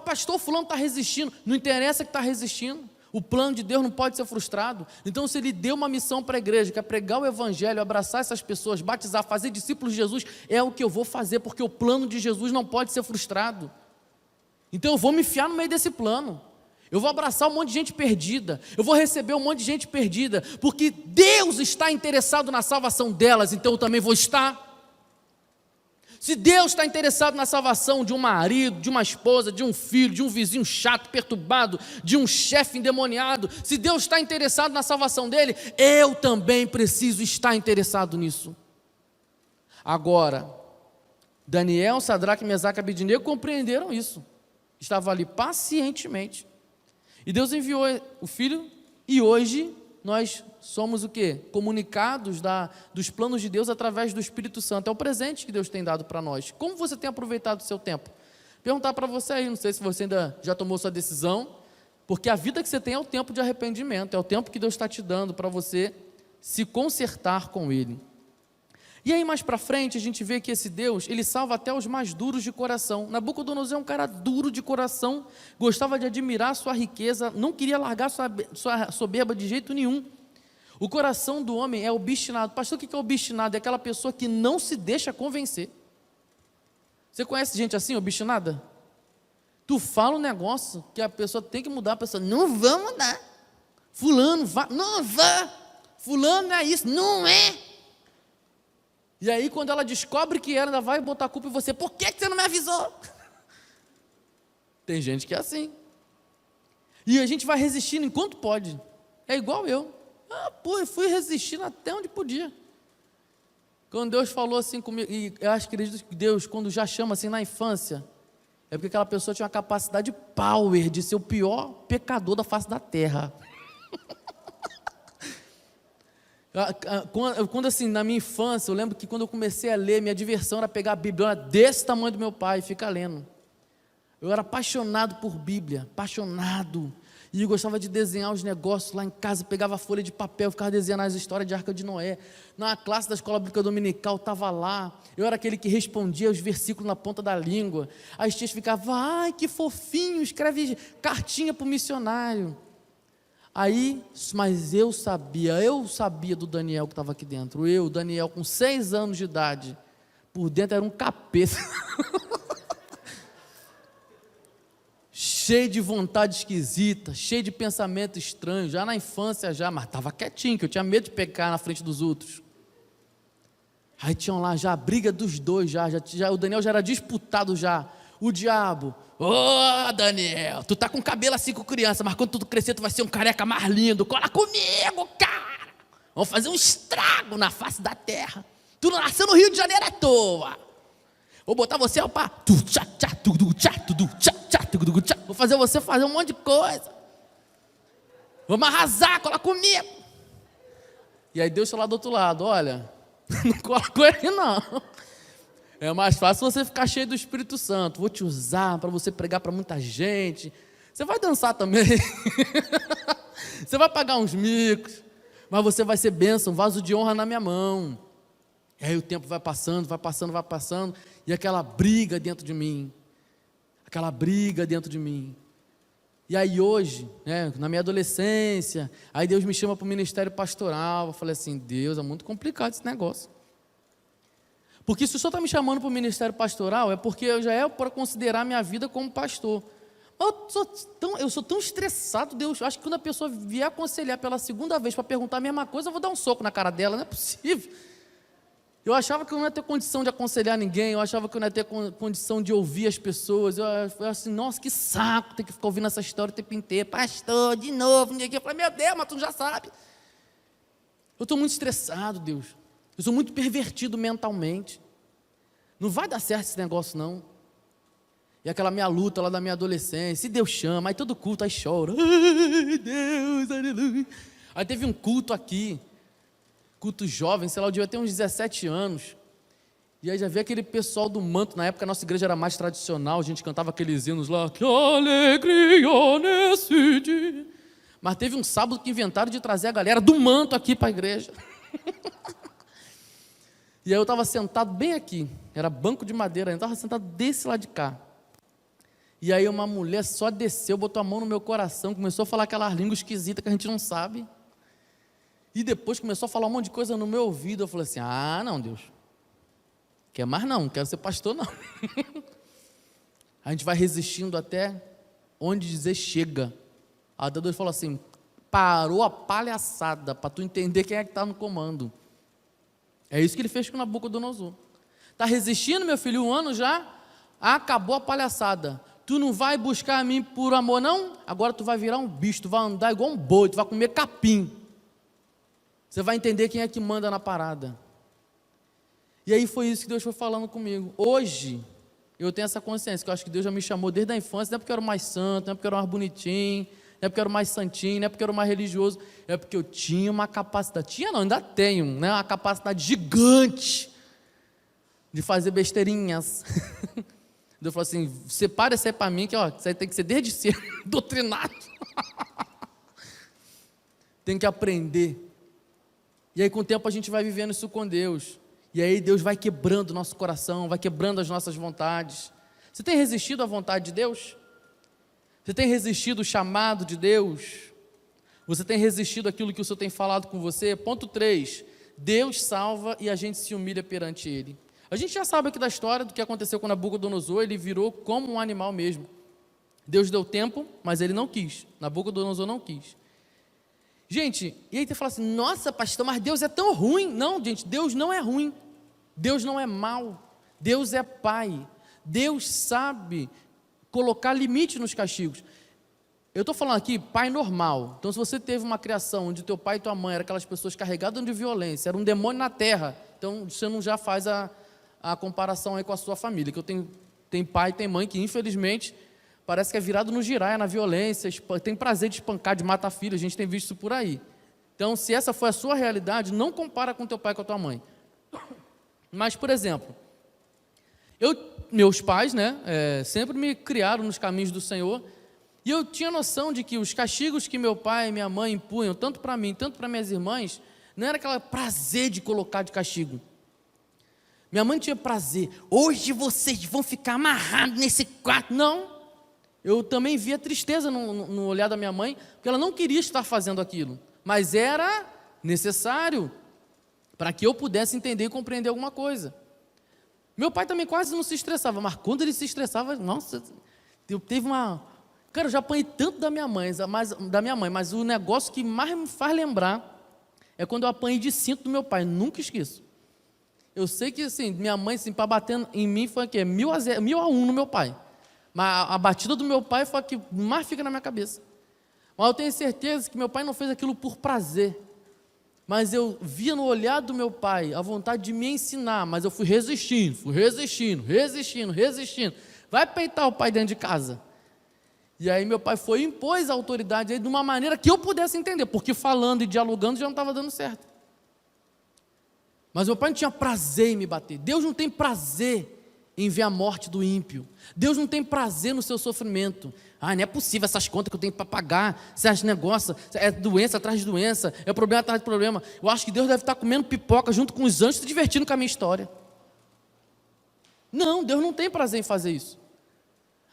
pastor, fulano está resistindo. Não interessa que está resistindo. O plano de Deus não pode ser frustrado. Então, se Ele deu uma missão para a igreja, que é pregar o evangelho, abraçar essas pessoas, batizar, fazer discípulos de Jesus, é o que eu vou fazer, porque o plano de Jesus não pode ser frustrado. Então, eu vou me enfiar no meio desse plano. Eu vou abraçar um monte de gente perdida. Eu vou receber um monte de gente perdida, porque Deus está interessado na salvação delas, então eu também vou estar. Se Deus está interessado na salvação de um marido, de uma esposa, de um filho, de um vizinho chato, perturbado, de um chefe endemoniado, se Deus está interessado na salvação dele, eu também preciso estar interessado nisso. Agora, Daniel, Sadraque, Mesaque e Abednego compreenderam isso. Estavam ali pacientemente. E Deus enviou o Filho e hoje nós somos o quê? Comunicados dos planos de Deus através do Espírito Santo. É o presente que Deus tem dado para nós. Como você tem aproveitado o seu tempo? Perguntar para você aí, não sei se você ainda já tomou sua decisão, porque a vida que você tem é o tempo de arrependimento, é o tempo que Deus está te dando para você se consertar com Ele. E aí mais para frente a gente vê que esse Deus, Ele salva até os mais duros de coração. Nabucodonosor é um cara duro de coração, gostava de admirar sua riqueza, não queria largar sua soberba de jeito nenhum. O coração do homem é obstinado. Pastor, o que é obstinado? É aquela pessoa que não se deixa convencer. Você conhece gente assim, obstinada? Tu fala um negócio que a pessoa tem que mudar, a pessoa, não vá mudar. Fulano, não vá. Fulano é isso, não é. E aí quando ela descobre que ela ainda vai botar a culpa em você, por que você não me avisou? Tem gente que é assim. E a gente vai resistindo enquanto pode. É igual eu. Eu fui resistindo até onde podia. Quando Deus falou assim comigo, e eu acho que Deus, quando já chama assim na infância, é porque aquela pessoa tinha uma capacidade power de ser o pior pecador da face da terra. Quando assim, na minha infância, eu lembro que quando eu comecei a ler, minha diversão era pegar a Bíblia, era desse tamanho do meu pai e ficar lendo. Eu era apaixonado por Bíblia, apaixonado. E eu gostava de desenhar os negócios lá em casa, pegava folha de papel, ficava desenhando as histórias de Arca de Noé. Na classe da escola bíblica dominical, estava lá. Eu era aquele que respondia os versículos na ponta da língua. As tias ficavam, ai, que fofinho, escreve cartinha para o missionário. Aí, mas eu sabia do Daniel que estava aqui dentro. Eu, Daniel, com 6 anos de idade, por dentro era um capeta. Cheio de vontade esquisita, cheio de pensamento estranho, já na infância mas estava quietinho, que eu tinha medo de pecar na frente dos outros. Aí tinham lá já a briga dos dois, já o Daniel já era disputado já, o diabo, Daniel, tu tá com cabelo assim com criança, mas quando tu crescer tu vai ser um careca mais lindo, cola comigo, cara, vamos fazer um estrago na face da terra, tu não nasceu no Rio de Janeiro à toa, vou botar você para vou fazer você fazer um monte de coisa. Vamos arrasar, cola comigo. E aí Deus está lá do outro lado, olha, não cola com ele não. É mais fácil você ficar cheio do Espírito Santo. Vou te usar para você pregar para muita gente. Você vai dançar também. Você vai pagar uns micos. Mas você vai ser bênção, vaso de honra na minha mão. E aí o tempo vai passando. E aquela briga dentro de mim. E aí hoje, na minha adolescência, aí Deus me chama para o ministério pastoral. Eu falei assim, Deus, é muito complicado esse negócio. Porque se o Senhor está me chamando para o ministério pastoral, é porque eu já para considerar a minha vida como pastor. Eu sou tão estressado, Deus, acho que quando a pessoa vier aconselhar pela segunda vez para perguntar a mesma coisa, eu vou dar um soco na cara dela, não é possível. Eu achava que eu não ia ter condição de aconselhar ninguém, eu achava que eu não ia ter condição de ouvir as pessoas, eu assim, nossa, que saco, ter que ficar ouvindo essa história o tempo inteiro, pastor, de novo, eu falei, meu Deus, mas tu já sabe. Eu estou muito estressado, Deus, eu sou muito pervertido mentalmente, não vai dar certo esse negócio não. E aquela minha luta lá da minha adolescência, e Deus chama, aí todo culto, aí chora, ai Deus, aleluia. Aí teve um culto aqui, culto jovem, sei lá, eu devia ter uns 17 anos, e aí já vi aquele pessoal do manto, na época a nossa igreja era mais tradicional, a gente cantava aqueles hinos lá, que alegria nesse dia, mas teve um sábado que inventaram de trazer a galera do manto aqui para a igreja, e aí eu estava sentado bem aqui, era banco de madeira, eu estava sentado desse lado de cá, e aí uma mulher só desceu, botou a mão no meu coração, começou a falar aquelas línguas esquisitas que a gente não sabe, e depois começou a falar um monte de coisa no meu ouvido. Eu falei assim, não Deus, quer mais não quero ser pastor não. A gente vai resistindo até onde dizer chega. A Deus falou assim, parou a palhaçada, para tu entender quem é que está no comando. É isso que ele fez com Nabucodonosor. Está resistindo, meu filho, 1 ano já, acabou a palhaçada. Tu não vai buscar a mim por amor não? Agora tu vai virar um bicho, tu vai andar igual um boi, tu vai comer capim. Você vai entender quem é que manda na parada. E aí foi isso que Deus foi falando comigo. Hoje, eu tenho essa consciência, que eu acho que Deus já me chamou desde a infância, não é porque eu era mais santo, não é porque eu era mais bonitinho, não é porque eu era mais santinho, não é porque eu era mais religioso, é porque eu tinha uma capacidade, ainda tenho, uma capacidade gigante de fazer besteirinhas. Deus falou assim, separa isso aí para mim, que isso aí tem que ser desde cedo, doutrinado. Tem que aprender. E aí com o tempo a gente vai vivendo isso com Deus. E aí Deus vai quebrando o nosso coração, vai quebrando as nossas vontades. Você tem resistido à vontade de Deus? Você tem resistido ao chamado de Deus? Você tem resistido àquilo que o Senhor tem falado com você? Ponto 3, Deus salva e a gente se humilha perante Ele. A gente já sabe aqui da história do que aconteceu com Nabucodonosor, ele virou como um animal mesmo. Deus deu tempo, mas ele não quis. Nabucodonosor não quis. Gente, e aí você fala assim, nossa pastor, mas Deus é tão ruim. Não, gente, Deus não é ruim, Deus não é mau, Deus é Pai, Deus sabe colocar limite nos castigos. Eu estou falando aqui, pai normal, então se você teve uma criação onde teu pai e tua mãe eram aquelas pessoas carregadas de violência, era um demônio na terra, então você não já faz a comparação aí com a sua família, que eu tenho pai e tem mãe que infelizmente parece que é virado no giraia, na violência, tem prazer de espancar, de matar filho, a gente tem visto isso por aí. Então, se essa foi a sua realidade, não compara com teu pai e com a tua mãe. Mas, por exemplo, meus pais, sempre me criaram nos caminhos do Senhor, E eu tinha noção de que os castigos que meu pai e minha mãe impunham, tanto para mim, tanto para minhas irmãs, não era aquele prazer de colocar de castigo. Minha mãe tinha prazer, hoje vocês vão ficar amarrados nesse quarto. Não, eu também via tristeza no olhar da minha mãe, porque ela não queria estar fazendo aquilo, mas era necessário para que eu pudesse entender e compreender alguma coisa. Meu pai também quase não se estressava, mas quando ele se estressava, nossa, teve uma... Cara, eu já apanhei tanto da minha mãe, mas o negócio que mais me faz lembrar é quando eu apanhei de cinto do meu pai, nunca esqueço. Eu sei que, assim, minha mãe, assim, para bater em mim foi o quê? 1000-1 no meu pai. Mas a batida do meu pai foi a que mais fica na minha cabeça. Mas eu tenho certeza que meu pai não fez aquilo por prazer. Mas eu via no olhar do meu pai a vontade de me ensinar, mas eu fui resistindo. Vai peitar o pai dentro de casa. E aí meu pai impôs a autoridade aí de uma maneira que eu pudesse entender, porque falando e dialogando já não estava dando certo. Mas meu pai não tinha prazer em me bater. Deus não tem prazer em ver a morte do ímpio. Deus não tem prazer no seu sofrimento. Não é possível essas contas que eu tenho para pagar, esses negócios, é doença atrás de doença, é problema atrás de problema. Eu acho que Deus deve estar comendo pipoca junto com os anjos, se divertindo com a minha história. Não, Deus não tem prazer em fazer isso.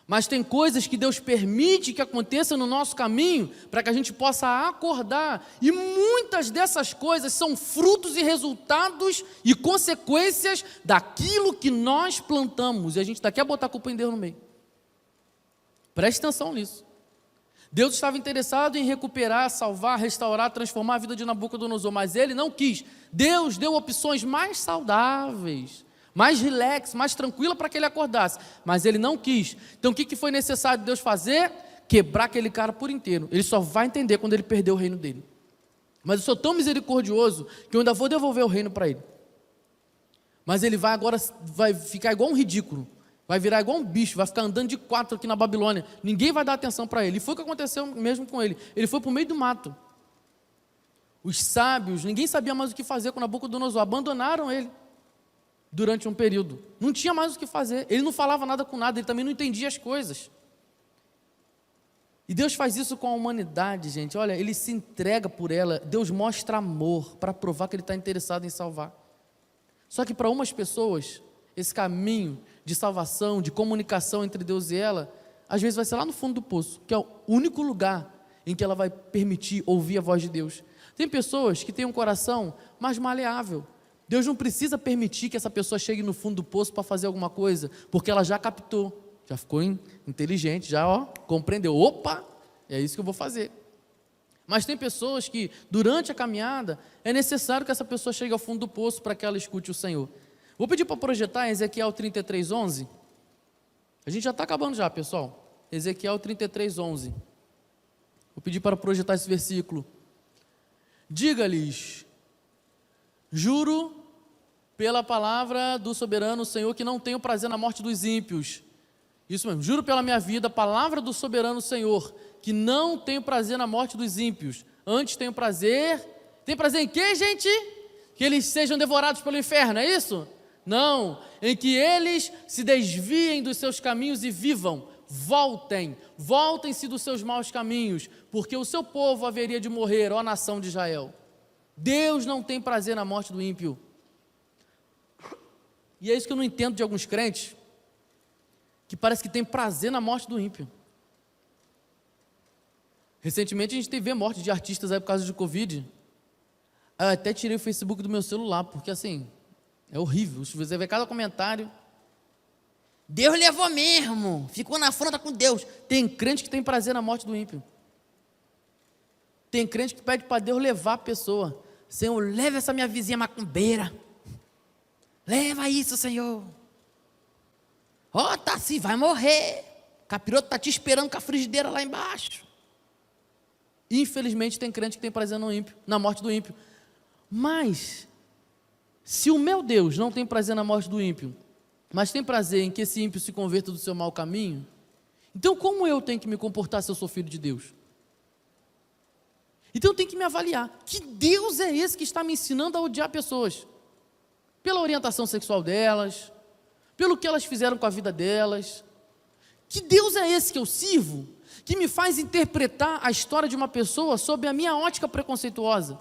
Mas tem coisas que Deus permite que aconteçam no nosso caminho para que a gente possa acordar. E muitas dessas coisas são frutos e resultados e consequências daquilo que nós plantamos. E a gente quer botar a culpa em Deus no meio. Preste atenção nisso. Deus estava interessado em recuperar, salvar, restaurar, transformar a vida de Nabucodonosor, mas ele não quis. Deus deu opções mais saudáveis, mais relax, mais tranquila para que ele acordasse, mas ele não quis. Então o que foi necessário Deus fazer? Quebrar aquele cara por inteiro. Ele só vai entender quando ele perder o reino dele. Mas eu sou tão misericordioso que eu ainda vou devolver o reino para ele. Mas ele vai ficar igual um ridículo, vai virar igual um bicho, vai ficar andando de 4 aqui na Babilônia, ninguém vai dar atenção para ele. E foi o que aconteceu mesmo com ele. Ele foi para o meio do mato. Os sábios, ninguém sabia mais o que fazer com Nabucodonosor, abandonaram ele durante um período. Não tinha mais o que fazer, ele não falava nada com nada, ele também não entendia as coisas. E Deus faz isso com a humanidade, gente. Olha, ele se entrega por ela, Deus mostra amor para provar que ele está interessado em salvar. Só que para umas pessoas, esse caminho de salvação, de comunicação entre Deus e ela, às vezes vai ser lá no fundo do poço, que é o único lugar em que ela vai permitir ouvir a voz de Deus. Tem pessoas que têm um coração mais maleável. Deus não precisa permitir que essa pessoa chegue no fundo do poço para fazer alguma coisa, porque ela já captou, já ficou inteligente, já compreendeu, opa, é isso que eu vou fazer. Mas tem pessoas que durante a caminhada é necessário que essa pessoa chegue ao fundo do poço para que ela escute o Senhor. Vou pedir para projetar Ezequiel 33:11. A gente já está acabando já, pessoal. Ezequiel 33:11. Vou pedir para projetar esse versículo. Diga-lhes, juro pela palavra do soberano Senhor que não tenho prazer na morte dos ímpios. Isso mesmo, juro pela minha vida, palavra do soberano Senhor, que não tenho prazer na morte dos ímpios. Antes tenho prazer. Tem prazer em quê, gente? Que eles sejam devorados pelo inferno, é isso? Não, em que eles se desviem dos seus caminhos e vivam. Voltem-se dos seus maus caminhos, porque o seu povo haveria de morrer, ó nação de Israel. Deus não tem prazer na morte do ímpio. E é isso que eu não entendo de alguns crentes, que parece que tem prazer na morte do ímpio. Recentemente a gente teve morte de artistas aí por causa de Covid. Eu até tirei o Facebook do meu celular, porque assim, é horrível. Você vê cada comentário. Deus levou mesmo, ficou na afronta com Deus. Tem crente que tem prazer na morte do ímpio. Tem crente que pede para Deus levar a pessoa. Senhor, leva essa minha vizinha macumbeira. Leva isso, Senhor. Tá assim, vai morrer. O capiroto está te esperando com a frigideira lá embaixo. Infelizmente tem crente que tem prazer no ímpio, na morte do ímpio. Mas, se o meu Deus não tem prazer na morte do ímpio, mas tem prazer em que esse ímpio se converta do seu mau caminho, então como eu tenho que me comportar se eu sou filho de Deus? Então eu tenho que me avaliar. Que Deus é esse que está me ensinando a odiar pessoas? Pela orientação sexual delas, pelo que elas fizeram com a vida delas. Que Deus é esse que eu sirvo? que me faz interpretar a história de uma pessoa sob a minha ótica preconceituosa?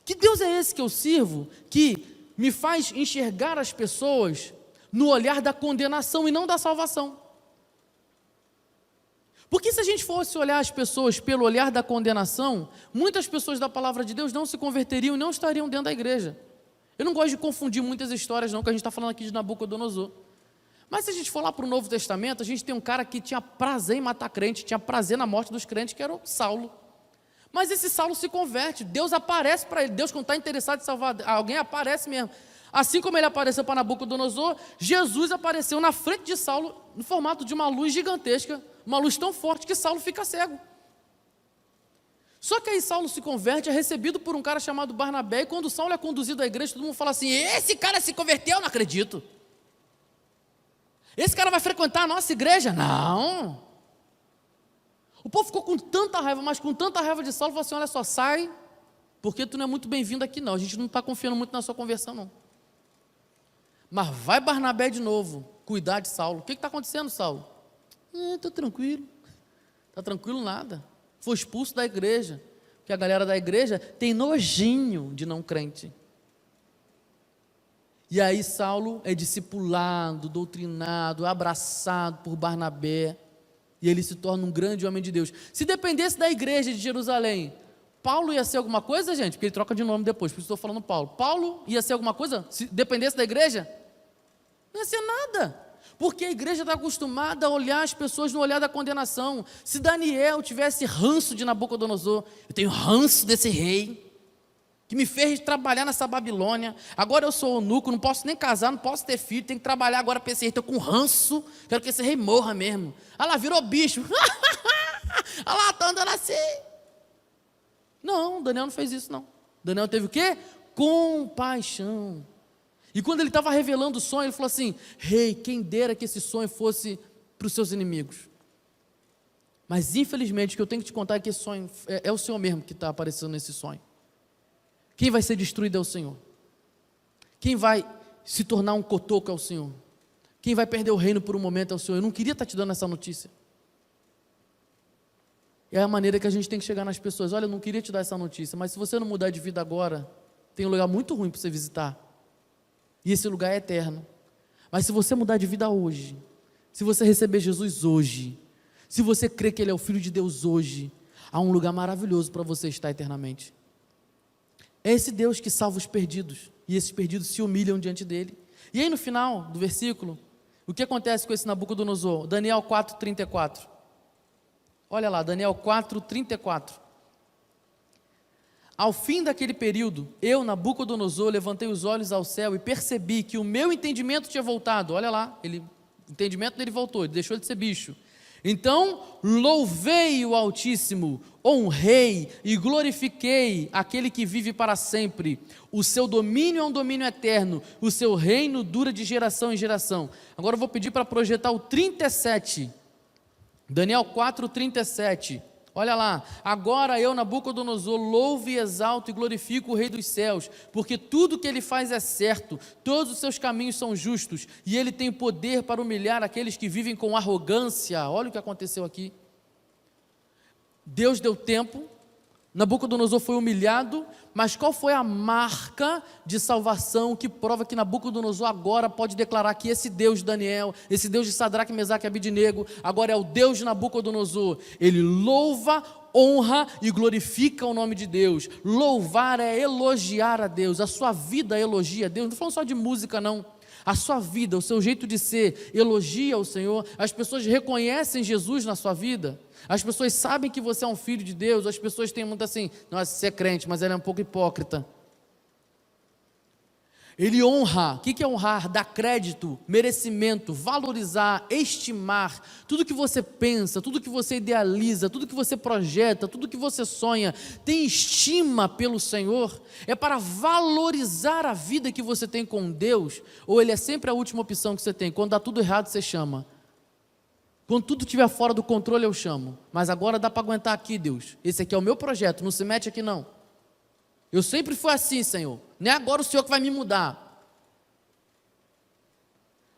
Que Deus é esse que eu sirvo, que me faz enxergar as pessoas no olhar da condenação e não da salvação? Porque se a gente fosse olhar as pessoas pelo olhar da condenação, muitas pessoas da palavra de Deus não se converteriam e não estariam dentro da igreja. Eu não gosto de confundir muitas histórias não, que a gente está falando aqui de Nabucodonosor. Mas se a gente for lá para o Novo Testamento, a gente tem um cara que tinha prazer em matar crente, tinha prazer na morte dos crentes, que era o Saulo. Mas esse Saulo se converte, Deus aparece para ele, Deus quando está interessado em salvar alguém, aparece mesmo. Assim como ele apareceu para Nabucodonosor, Jesus apareceu na frente de Saulo, no formato de uma luz gigantesca, uma luz tão forte que Saulo fica cego. Só que aí Saulo se converte, é recebido por um cara chamado Barnabé, e quando Saulo é conduzido à igreja, todo mundo fala assim: esse cara se converteu? Eu não acredito. Esse cara vai frequentar a nossa igreja? Não. O povo ficou com tanta raiva, mas com tanta raiva de Saulo, falou assim: olha só, sai, porque tu não é muito bem-vindo aqui não, a gente não está confiando muito na sua conversão não. Mas vai Barnabé de novo, cuidar de Saulo. O que está acontecendo, Saulo? Estou tranquilo. Está tranquilo nada. Foi expulso da igreja, porque a galera da igreja tem nojinho de não crente. E aí Saulo é discipulado, doutrinado, abraçado por Barnabé, e ele se torna um grande homem de Deus. Se dependesse da igreja de Jerusalém, Paulo ia ser alguma coisa, gente? Porque ele troca de nome depois, por isso estou falando Paulo. Paulo ia ser alguma coisa? Se dependesse da igreja? Não ia ser nada. Porque a igreja está acostumada a olhar as pessoas no olhar da condenação. Se Daniel tivesse ranço de Nabucodonosor, eu tenho ranço desse rei, que me fez trabalhar nessa Babilônia, agora eu sou eunuco, não posso nem casar, não posso ter filho, tenho que trabalhar agora para esse rei, estou com ranço, quero que esse rei morra mesmo. Ah lá, virou bicho. Ah lá, está andando assim. Não, Daniel não fez isso não. Daniel teve o quê? Compaixão. E quando ele estava revelando o sonho, ele falou assim: rei, quem dera que esse sonho fosse para os seus inimigos. Mas infelizmente o que eu tenho que te contar é que esse sonho é o Senhor mesmo que está aparecendo nesse sonho. Quem vai ser destruído é o Senhor. Quem vai se tornar um cotoco é o Senhor. Quem vai perder o reino por um momento é o Senhor. Eu não queria estar te dando essa notícia. É a maneira que a gente tem que chegar nas pessoas. Olha, eu não queria te dar essa notícia, mas se você não mudar de vida agora, tem um lugar muito ruim para você visitar. E esse lugar é eterno. Mas se você mudar de vida hoje, se você receber Jesus hoje, se você crer que Ele é o Filho de Deus hoje, há um lugar maravilhoso para você estar eternamente. É esse Deus que salva os perdidos, e esses perdidos se humilham diante dEle. E aí no final do versículo, o que acontece com esse Nabucodonosor? Daniel 4:34. Olha lá, Daniel 4:34. Ao fim daquele período, eu, Nabucodonosor, levantei os olhos ao céu e percebi que o meu entendimento tinha voltado. Olha lá, o entendimento dele voltou, ele deixou de ser bicho. Então, louvei o Altíssimo, honrei e glorifiquei aquele que vive para sempre. O seu domínio é um domínio eterno, o seu reino dura de geração em geração. Agora eu vou pedir para projetar o 37, Daniel 4:37. Olha lá, agora eu, Nabucodonosor, louvo e exalto e glorifico o Rei dos céus, porque tudo que ele faz é certo, todos os seus caminhos são justos, e ele tem poder para humilhar aqueles que vivem com arrogância. Olha o que aconteceu aqui. Deus deu tempo, Nabucodonosor foi humilhado, mas qual foi a marca de salvação que prova que Nabucodonosor agora pode declarar que esse Deus de Daniel, esse Deus de Sadraque, Mesaque e Abidnego, agora é o Deus de Nabucodonosor? Ele louva, honra e glorifica o nome de Deus. Louvar é elogiar a Deus, a sua vida elogia a Deus, não estou falando só de música não. A sua vida, o seu jeito de ser, elogia o Senhor. As pessoas reconhecem Jesus na sua vida. As pessoas sabem que você é um filho de Deus. As pessoas têm muito assim: nossa, você é crente, mas ela é um pouco hipócrita. Ele honra. O que é honrar? Dar crédito, merecimento, valorizar, estimar. Tudo que você pensa, tudo que você idealiza, tudo que você projeta, tudo que você sonha, tem estima pelo Senhor, é para valorizar a vida que você tem com Deus, ou Ele é sempre a última opção que você tem? Quando dá tudo errado, você chama. Quando tudo estiver fora do controle, eu chamo. Mas agora dá para aguentar aqui, Deus. Esse aqui é o meu projeto, não se mete aqui não. Eu sempre fui assim, Senhor. Não é agora o Senhor que vai me mudar.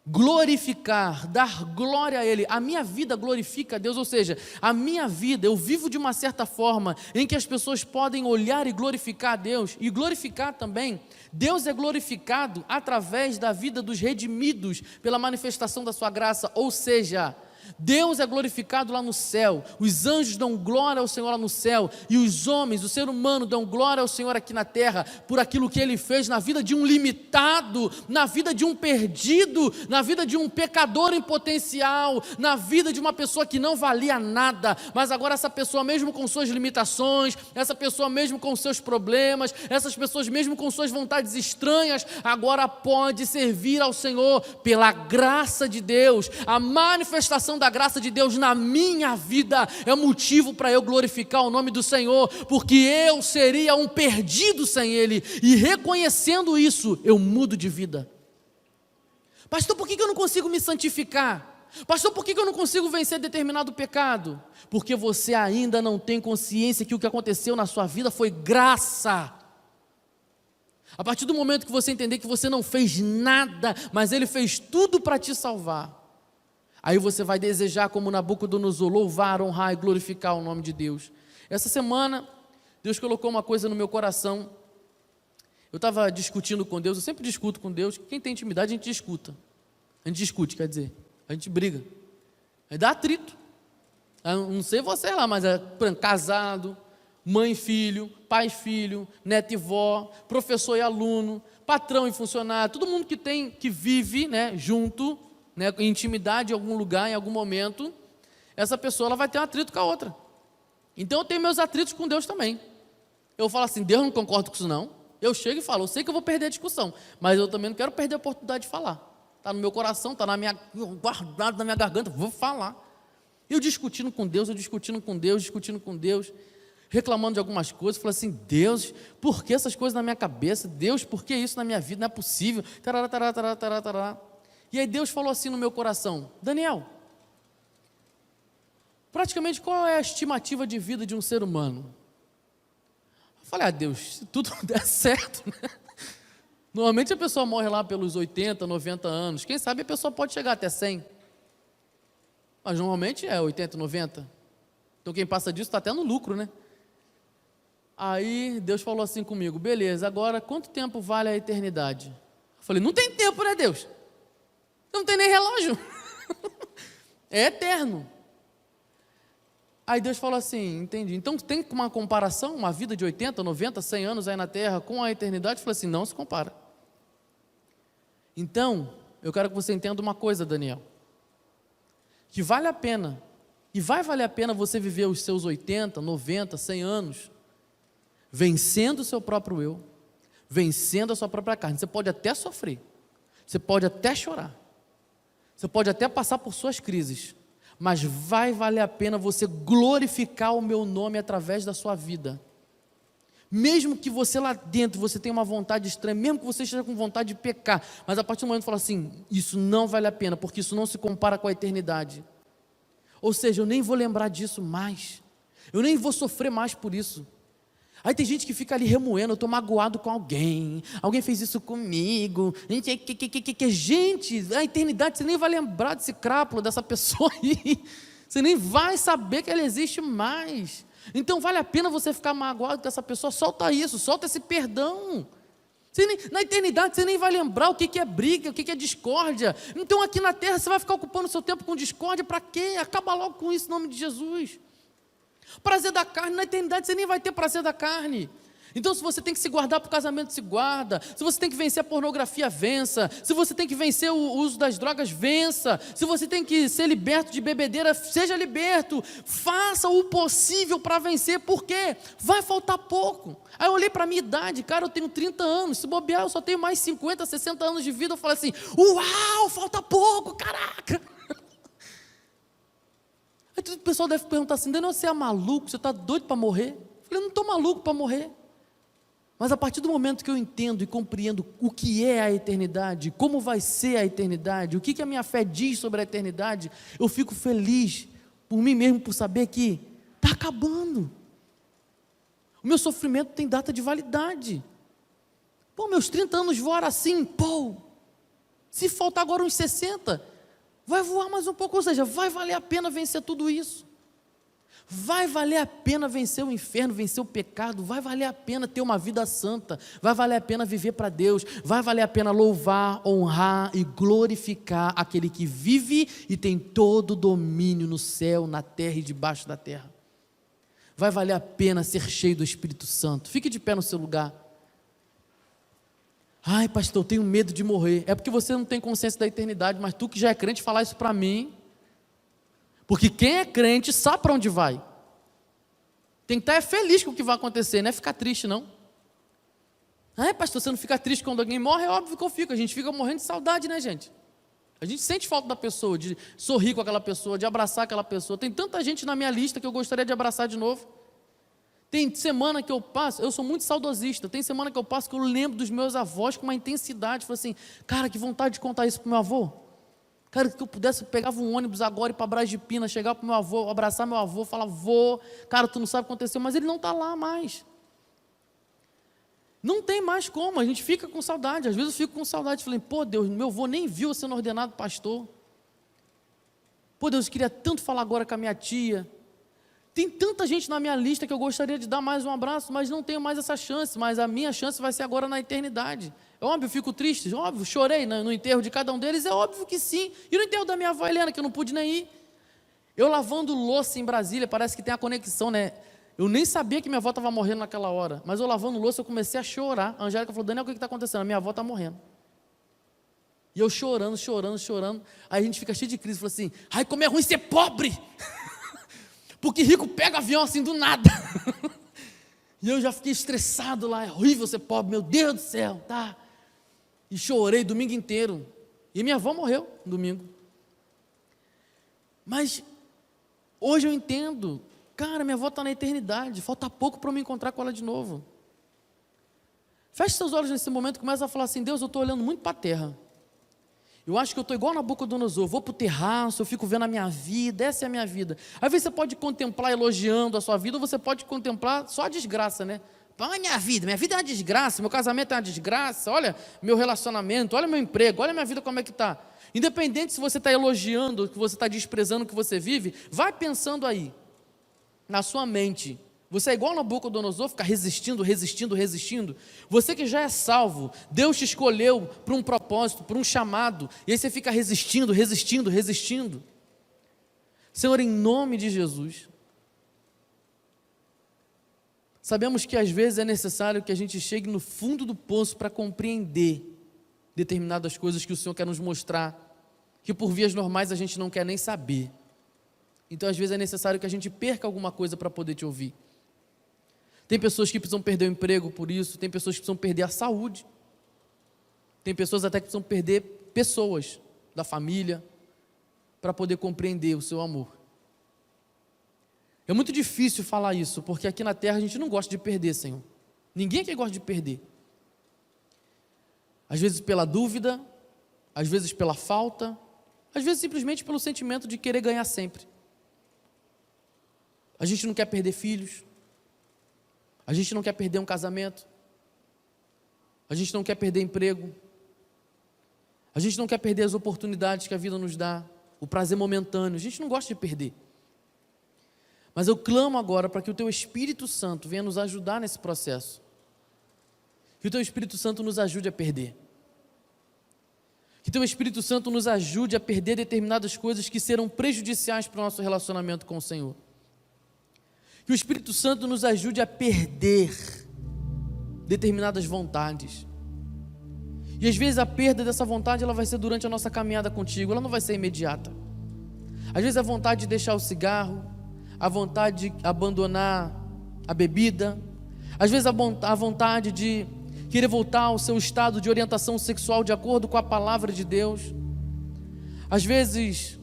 glorificar, dar glória a Ele. A minha vida glorifica a Deus, ou seja, a minha vida, eu vivo de uma certa forma em que as pessoas podem olhar e glorificar a Deus, e glorificar também. Deus é glorificado através da vida dos redimidos pela manifestação da sua graça, ou seja, Deus é glorificado lá no céu, os anjos dão glória ao Senhor lá no céu, e os homens, o ser humano dão glória ao Senhor aqui na terra, por aquilo que Ele fez na vida de um limitado, na vida de um perdido, na vida de um pecador em potencial, na vida de uma pessoa que não valia nada, mas agora essa pessoa mesmo com suas limitações, essa pessoa mesmo com seus problemas, essas pessoas mesmo com suas vontades estranhas, agora pode servir ao Senhor pela graça de Deus. A manifestação da graça de Deus na minha vida é motivo para eu glorificar o nome do Senhor, porque eu seria um perdido sem Ele, e reconhecendo isso, eu mudo de vida. Pastor, por que eu não consigo me santificar? Pastor, por que eu não consigo vencer determinado pecado? Porque você ainda não tem consciência que o que aconteceu na sua vida foi graça. A partir do momento que você entender que você não fez nada, mas Ele fez tudo para te salvar, aí você vai desejar, como Nabucodonosor, louvar, honrar e glorificar o nome de Deus. Essa semana, Deus colocou uma coisa no meu coração. Eu estava discutindo com Deus, eu sempre discuto com Deus. Quem tem intimidade, a gente discuta. A gente discute, quer dizer, a gente briga. Aí dá atrito. Eu não sei você lá, mas é casado, mãe e filho, pai e filho, neto e vó, professor e aluno, patrão e funcionário, todo mundo que vive, né, junto, né, em intimidade em algum lugar, em algum momento, essa pessoa ela vai ter um atrito com a outra. Então eu tenho meus atritos com Deus também. Eu falo assim, Deus, não concordo com isso não. Eu chego e falo, eu sei que eu vou perder a discussão, mas eu também não quero perder a oportunidade de falar. Está no meu coração, está guardado na minha garganta, vou falar. Eu discutindo com Deus, reclamando de algumas coisas, falei assim, Deus, por que essas coisas na minha cabeça? Deus, por que isso na minha vida? Não é possível. Tarará, tarará, tarará, tarará, tarará. E aí Deus falou assim no meu coração, Daniel, praticamente qual é a estimativa de vida de um ser humano? Eu falei, Deus, se tudo der certo, né? Normalmente a pessoa morre lá pelos 80, 90 anos, quem sabe a pessoa pode chegar até 100, mas normalmente é 80, 90, então quem passa disso está até no lucro, né? Aí Deus falou assim comigo, beleza, agora quanto tempo vale a eternidade? Eu falei, não tem tempo, né, Deus? Não tem nem relógio. É eterno. Aí Deus falou assim, entendi. Então tem uma comparação, uma vida de 80, 90, 100 anos aí na terra com a eternidade? Eu falei assim, não se compara. Então, eu quero que você entenda uma coisa, Daniel. Que vale a pena, e vai valer a pena você viver os seus 80, 90, 100 anos, vencendo o seu próprio eu, vencendo a sua própria carne. Você pode até sofrer, você pode até chorar, você pode até passar por suas crises, mas vai valer a pena você glorificar o meu nome através da sua vida. Mesmo que você lá dentro, você tenha uma vontade estranha, mesmo que você esteja com vontade de pecar, mas a partir do momento que fala assim, isso não vale a pena, porque isso não se compara com a eternidade. Ou seja, eu nem vou lembrar disso mais, eu nem vou sofrer mais por isso. Aí tem gente que fica ali remoendo, eu estou magoado com alguém fez isso comigo, gente, a eternidade, você nem vai lembrar desse crápula, dessa pessoa aí, você nem vai saber que ela existe mais. Então vale a pena você ficar magoado com essa pessoa, solta isso, solta esse perdão. Na eternidade você nem vai lembrar o que é briga, o que é discórdia. Então aqui na terra você vai ficar ocupando o seu tempo com discórdia, para quê? Acaba logo com isso em nome de Jesus. Prazer da carne, na eternidade você nem vai ter prazer da carne. Então se você tem que se guardar para o casamento, se guarda. Se você tem que vencer a pornografia, vença. Se você tem que vencer o uso das drogas, vença. Se você tem que ser liberto de bebedeira, seja liberto. Faça o possível para vencer, porque vai faltar pouco. Aí eu olhei para a minha idade, cara, eu tenho 30 anos, se bobear eu só tenho mais 50, 60 anos de vida. Eu falei assim, uau, falta pouco, caraca. Aí o pessoal deve perguntar assim, Daniel, você é maluco, você está doido para morrer? Eu falei, eu não estou maluco para morrer. Mas a partir do momento que eu entendo e compreendo o que é a eternidade, como vai ser a eternidade, o que a minha fé diz sobre a eternidade, eu fico feliz por mim mesmo, por saber que está acabando. O meu sofrimento tem data de validade. Pô, meus 30 anos voaram assim, pô. Se faltar agora uns 60, vai voar mais um pouco, ou seja, vai valer a pena vencer tudo isso. Vai valer a pena vencer o inferno, vencer o pecado, vai valer a pena ter uma vida santa, vai valer a pena viver para Deus, vai valer a pena louvar, honrar e glorificar aquele que vive e tem todo o domínio no céu, na terra e debaixo da terra. Vai valer a pena ser cheio do Espírito Santo. Fique de pé no seu lugar. Ai, pastor, eu tenho medo de morrer. É porque você não tem consciência da eternidade, mas tu que já é crente, falar isso para mim. Porque quem é crente sabe para onde vai. Tem que estar feliz com o que vai acontecer, não é ficar triste, não. Ai, pastor, você não fica triste quando alguém morre? É óbvio que eu fico. A gente fica morrendo de saudade, né, gente? A gente sente falta da pessoa, de sorrir com aquela pessoa, de abraçar aquela pessoa. Tem tanta gente na minha lista que eu gostaria de abraçar de novo. Tem semana que eu passo, eu sou muito saudosista, tem semana que eu passo que eu lembro dos meus avós com uma intensidade. Falo assim, cara, que vontade de contar isso para o meu avô. Cara, que eu pudesse, eu pegava um ônibus agora e ir para Brás de Pina, chegar para o meu avô, abraçar meu avô, falar, vô, cara, tu não sabe o que aconteceu, mas ele não está lá mais. Não tem mais como, a gente fica com saudade. Às vezes eu fico com saudade, falei, pô Deus, meu avô nem viu eu sendo ordenado pastor. Pô Deus, eu queria tanto falar agora com a minha tia. Tem tanta gente na minha lista que eu gostaria de dar mais um abraço, mas não tenho mais essa chance, mas a minha chance vai ser agora na eternidade. É óbvio, eu fico triste, óbvio, chorei no enterro de cada um deles, é óbvio que sim. E no enterro da minha avó Helena, que eu não pude nem ir. Eu lavando louça em Brasília, parece que tem a conexão, né? Eu nem sabia que minha avó estava morrendo naquela hora, mas eu lavando louça, eu comecei a chorar. A Angélica falou, Daniel, o que está acontecendo? A minha avó está morrendo. E eu chorando. Aí a gente fica cheio de crise, falou assim, ai, como é ruim ser pobre! Porque rico pega avião assim do nada. E eu já fiquei estressado lá, é horrível ser pobre, meu Deus do céu, tá? E chorei domingo inteiro. E minha avó morreu no domingo. Mas hoje eu entendo, cara, minha avó está na eternidade, falta pouco para eu me encontrar com ela de novo. Feche seus olhos nesse momento e começa a falar assim, Deus, eu estou olhando muito para a terra. Eu acho que eu estou igual Nabucodonosor, vou para o terraço, eu fico vendo a minha vida, essa é a minha vida. Às vezes você pode contemplar elogiando a sua vida, ou você pode contemplar só a desgraça, né? Olha minha vida é uma desgraça, meu casamento é uma desgraça, olha meu relacionamento, olha meu emprego, olha minha vida como é que está. Independente se você está elogiando, que você está desprezando o que você vive, vai pensando aí, na sua mente. Você é igual Nabucodonosor, fica resistindo. Você que já é salvo, Deus te escolheu para um propósito, para um chamado, e aí você fica resistindo. Senhor, em nome de Jesus, sabemos que às vezes é necessário que a gente chegue no fundo do poço para compreender determinadas coisas que o Senhor quer nos mostrar, que por vias normais a gente não quer nem saber. Então às vezes é necessário que a gente perca alguma coisa para poder te ouvir. Tem pessoas que precisam perder o emprego por isso, tem pessoas que precisam perder a saúde, tem pessoas até que precisam perder pessoas da família para poder compreender o seu amor. É muito difícil falar isso, porque aqui na terra a gente não gosta de perder, Senhor. Ninguém aqui gosta de perder. Às vezes pela dúvida, às vezes pela falta, às vezes simplesmente pelo sentimento de querer ganhar sempre. A gente não quer perder filhos, a gente não quer perder um casamento, a gente não quer perder emprego, a gente não quer perder as oportunidades que a vida nos dá, o prazer momentâneo, a gente não gosta de perder. Mas eu clamo agora para que o Teu Espírito Santo venha nos ajudar nesse processo, que o Teu Espírito Santo nos ajude a perder, que o Teu Espírito Santo nos ajude a perder determinadas coisas que serão prejudiciais para o nosso relacionamento com o Senhor. Que o Espírito Santo nos ajude a perder determinadas vontades. E às vezes a perda dessa vontade ela vai ser durante a nossa caminhada contigo, ela não vai ser imediata. Às vezes a vontade de deixar o cigarro, a vontade de abandonar a bebida, às vezes a vontade de querer voltar ao seu estado de orientação sexual de acordo com a palavra de Deus. Às vezes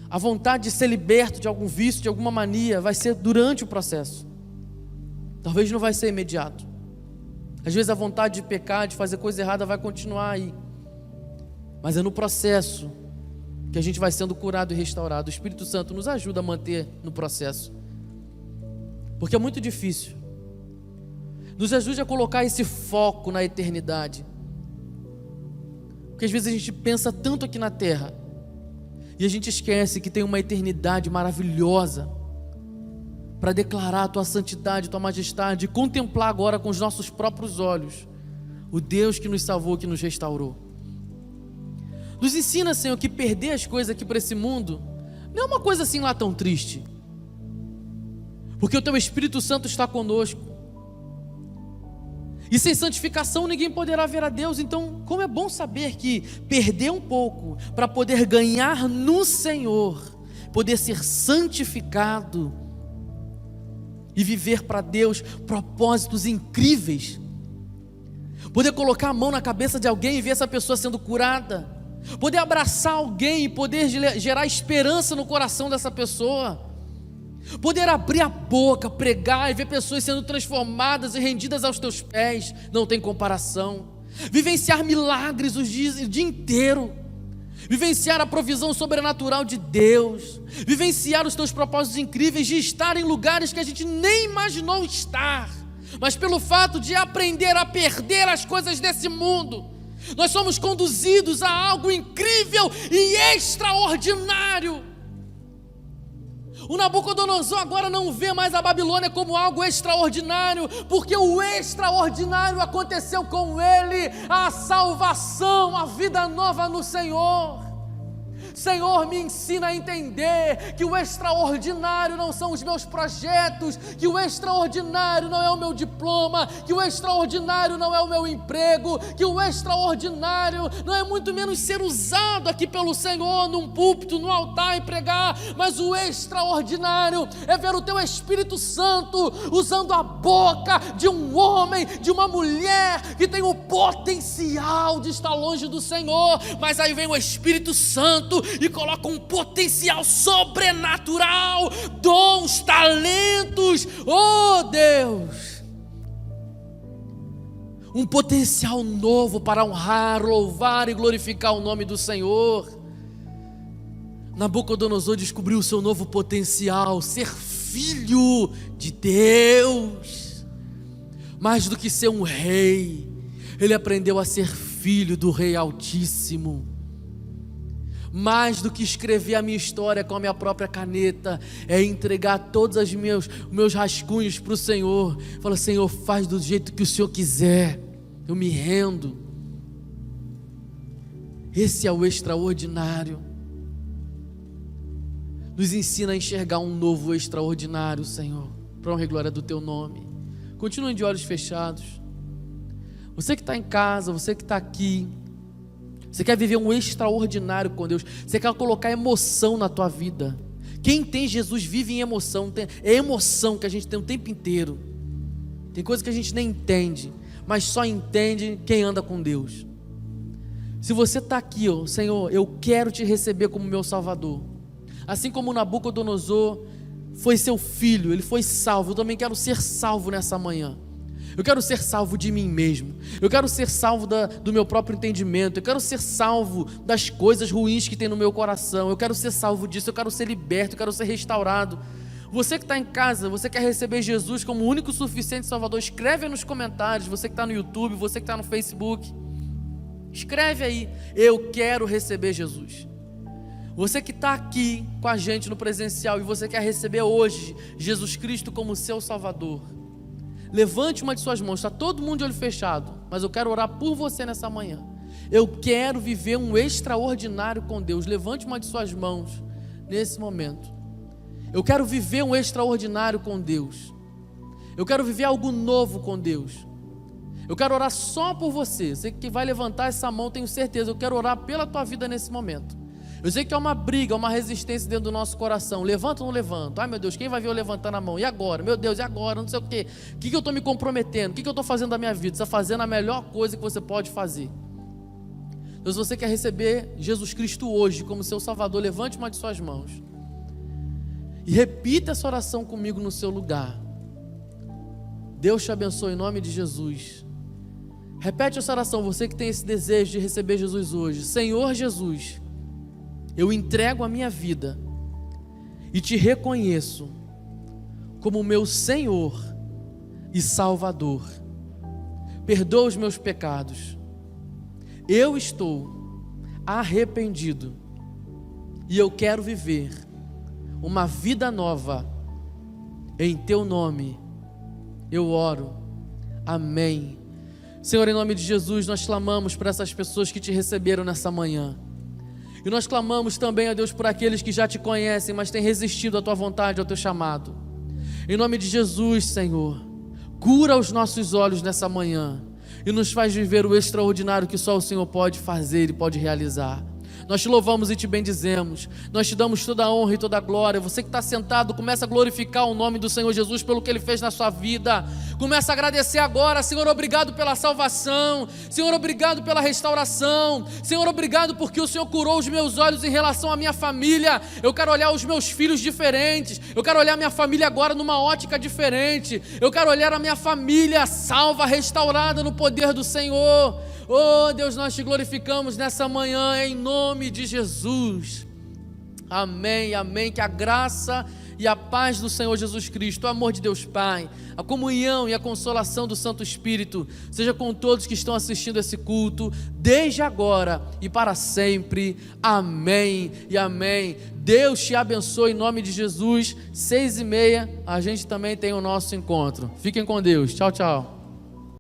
a vontade de ser liberto de algum vício, de alguma mania, vai ser durante o processo. Talvez não vai ser imediato. Às vezes a vontade de pecar, de fazer coisa errada vai continuar aí. Mas é no processo que a gente vai sendo curado e restaurado. O Espírito Santo nos ajuda a manter no processo. Porque é muito difícil. Nos ajude a colocar esse foco na eternidade. Porque Porque às vezes a gente pensa tanto aqui na terra e a gente esquece que tem uma eternidade maravilhosa para declarar a tua santidade, a tua majestade, e contemplar agora com os nossos próprios olhos o Deus que nos salvou, que nos restaurou. Nos ensina, Senhor, que perder as coisas aqui para esse mundo não é uma coisa assim lá tão triste, porque o teu Espírito Santo está conosco. E sem santificação ninguém poderá ver a Deus. Então, como é bom saber que perder um pouco para poder ganhar no Senhor, poder ser santificado e viver para Deus propósitos incríveis, poder colocar a mão na cabeça de alguém e ver essa pessoa sendo curada, poder abraçar alguém e poder gerar esperança no coração dessa pessoa, poder abrir a boca, pregar e ver pessoas sendo transformadas e rendidas aos teus pés, não tem comparação. Vivenciar milagres o dia inteiro, vivenciar a provisão sobrenatural de Deus, vivenciar os teus propósitos incríveis de estar em lugares que a gente nem imaginou estar, mas pelo fato de aprender a perder as coisas desse mundo, nós somos conduzidos a algo incrível e extraordinário. O Nabucodonosor agora não vê mais a Babilônia como algo extraordinário, porque o extraordinário aconteceu com ele, a salvação, a vida nova no Senhor. Senhor, me ensina a entender que o extraordinário não são os meus projetos, que o extraordinário não é o meu diploma, que o extraordinário não é o meu emprego, que o extraordinário não é muito menos ser usado aqui pelo Senhor num púlpito, no altar e pregar, mas o extraordinário é ver o teu Espírito Santo usando a boca de um homem, de uma mulher que tem o potencial de estar longe do Senhor, mas aí vem o Espírito Santo e coloca um potencial sobrenatural, dons, talentos, oh Deus, um potencial novo para honrar, louvar e glorificar o nome do Senhor. Nabucodonosor descobriu o seu novo potencial, ser filho de Deus. Mais do que ser um rei, ele aprendeu a ser filho do Rei Altíssimo. Mais do que escrever a minha história com a minha própria caneta, é entregar todos os meus rascunhos para o Senhor. Fala, Senhor, faz do jeito que o Senhor quiser, eu me rendo. Esse é o extraordinário. Nos ensina a enxergar um novo extraordinário, Senhor, para honra e glória do teu nome. Continue de olhos fechados. Você que está em casa, você que está aqui, você quer viver um extraordinário com Deus, você quer colocar emoção na tua vida. Quem tem Jesus vive em emoção, é emoção que a gente tem o tempo inteiro. Tem coisas que a gente nem entende, mas só entende quem anda com Deus. Se você está aqui, ó, Senhor, eu quero te receber como meu Salvador. Assim como Nabucodonosor foi seu filho, ele foi salvo, eu também quero ser salvo nessa manhã. Eu quero ser salvo de mim mesmo, eu quero ser salvo do meu próprio entendimento, eu quero ser salvo das coisas ruins que tem no meu coração, eu quero ser salvo disso, eu quero ser liberto, eu quero ser restaurado. Você que está em casa, você quer receber Jesus como o único e suficiente Salvador, escreve aí nos comentários. Você que está no YouTube, você que está no Facebook, escreve aí, eu quero receber Jesus. Você que está aqui com a gente no presencial e você quer receber hoje Jesus Cristo como seu Salvador, levante uma de suas mãos. Está todo mundo de olho fechado, mas eu quero orar por você nessa manhã. Eu quero viver um extraordinário com Deus. Levante uma de suas mãos nesse momento. Eu quero viver um extraordinário com Deus. Eu quero viver algo novo com Deus. Eu quero orar só por você. Você que vai levantar essa mão, tenho certeza. Eu quero orar pela tua vida nesse momento. Eu sei que é uma briga, uma resistência dentro do nosso coração. Levanta ou não levanta? Ai meu Deus, quem vai ver eu levantando a mão? E agora? Meu Deus, e agora? Não sei o quê. O que eu estou me comprometendo? O que eu estou fazendo da minha vida? Você está fazendo a melhor coisa que você pode fazer. Então, se você quer receber Jesus Cristo hoje como seu Salvador, levante uma de suas mãos e repita essa oração comigo no seu lugar. Deus te abençoe em nome de Jesus. Repete essa oração, você que tem esse desejo de receber Jesus hoje. Senhor Jesus, eu entrego a minha vida e te reconheço como meu Senhor e Salvador. Perdoa os meus pecados. Eu estou arrependido e eu quero viver uma vida nova. Em Teu nome eu oro. Amém. Senhor, em nome de Jesus, nós clamamos por essas pessoas que Te receberam nessa manhã. E nós clamamos também, ó Deus, por aqueles que já Te conhecem, mas têm resistido à Tua vontade, ao Teu chamado. Em nome de Jesus, Senhor, cura os nossos olhos nessa manhã e nos faz viver o extraordinário que só o Senhor pode fazer e pode realizar. Nós Te louvamos e Te bendizemos, nós Te damos toda a honra e toda a glória. Você que está sentado, começa a glorificar o nome do Senhor Jesus pelo que Ele fez na sua vida. Começa a agradecer agora. Senhor, obrigado pela salvação. Senhor, obrigado pela restauração. Senhor, obrigado porque o Senhor curou os meus olhos em relação à minha família. Eu quero olhar os meus filhos diferentes. Eu quero olhar a minha família agora numa ótica diferente. Eu quero olhar a minha família salva, restaurada no poder do Senhor. Oh Deus, nós Te glorificamos nessa manhã em nome de Jesus. Amém, amém. Que a graça e a paz do Senhor Jesus Cristo, o amor de Deus Pai, a comunhão e a consolação do Santo Espírito seja com todos que estão assistindo esse culto, desde agora e para sempre. Amém e amém. Deus te abençoe em nome de Jesus. 6h30 a gente também tem o nosso encontro. Fiquem com Deus. Tchau, tchau.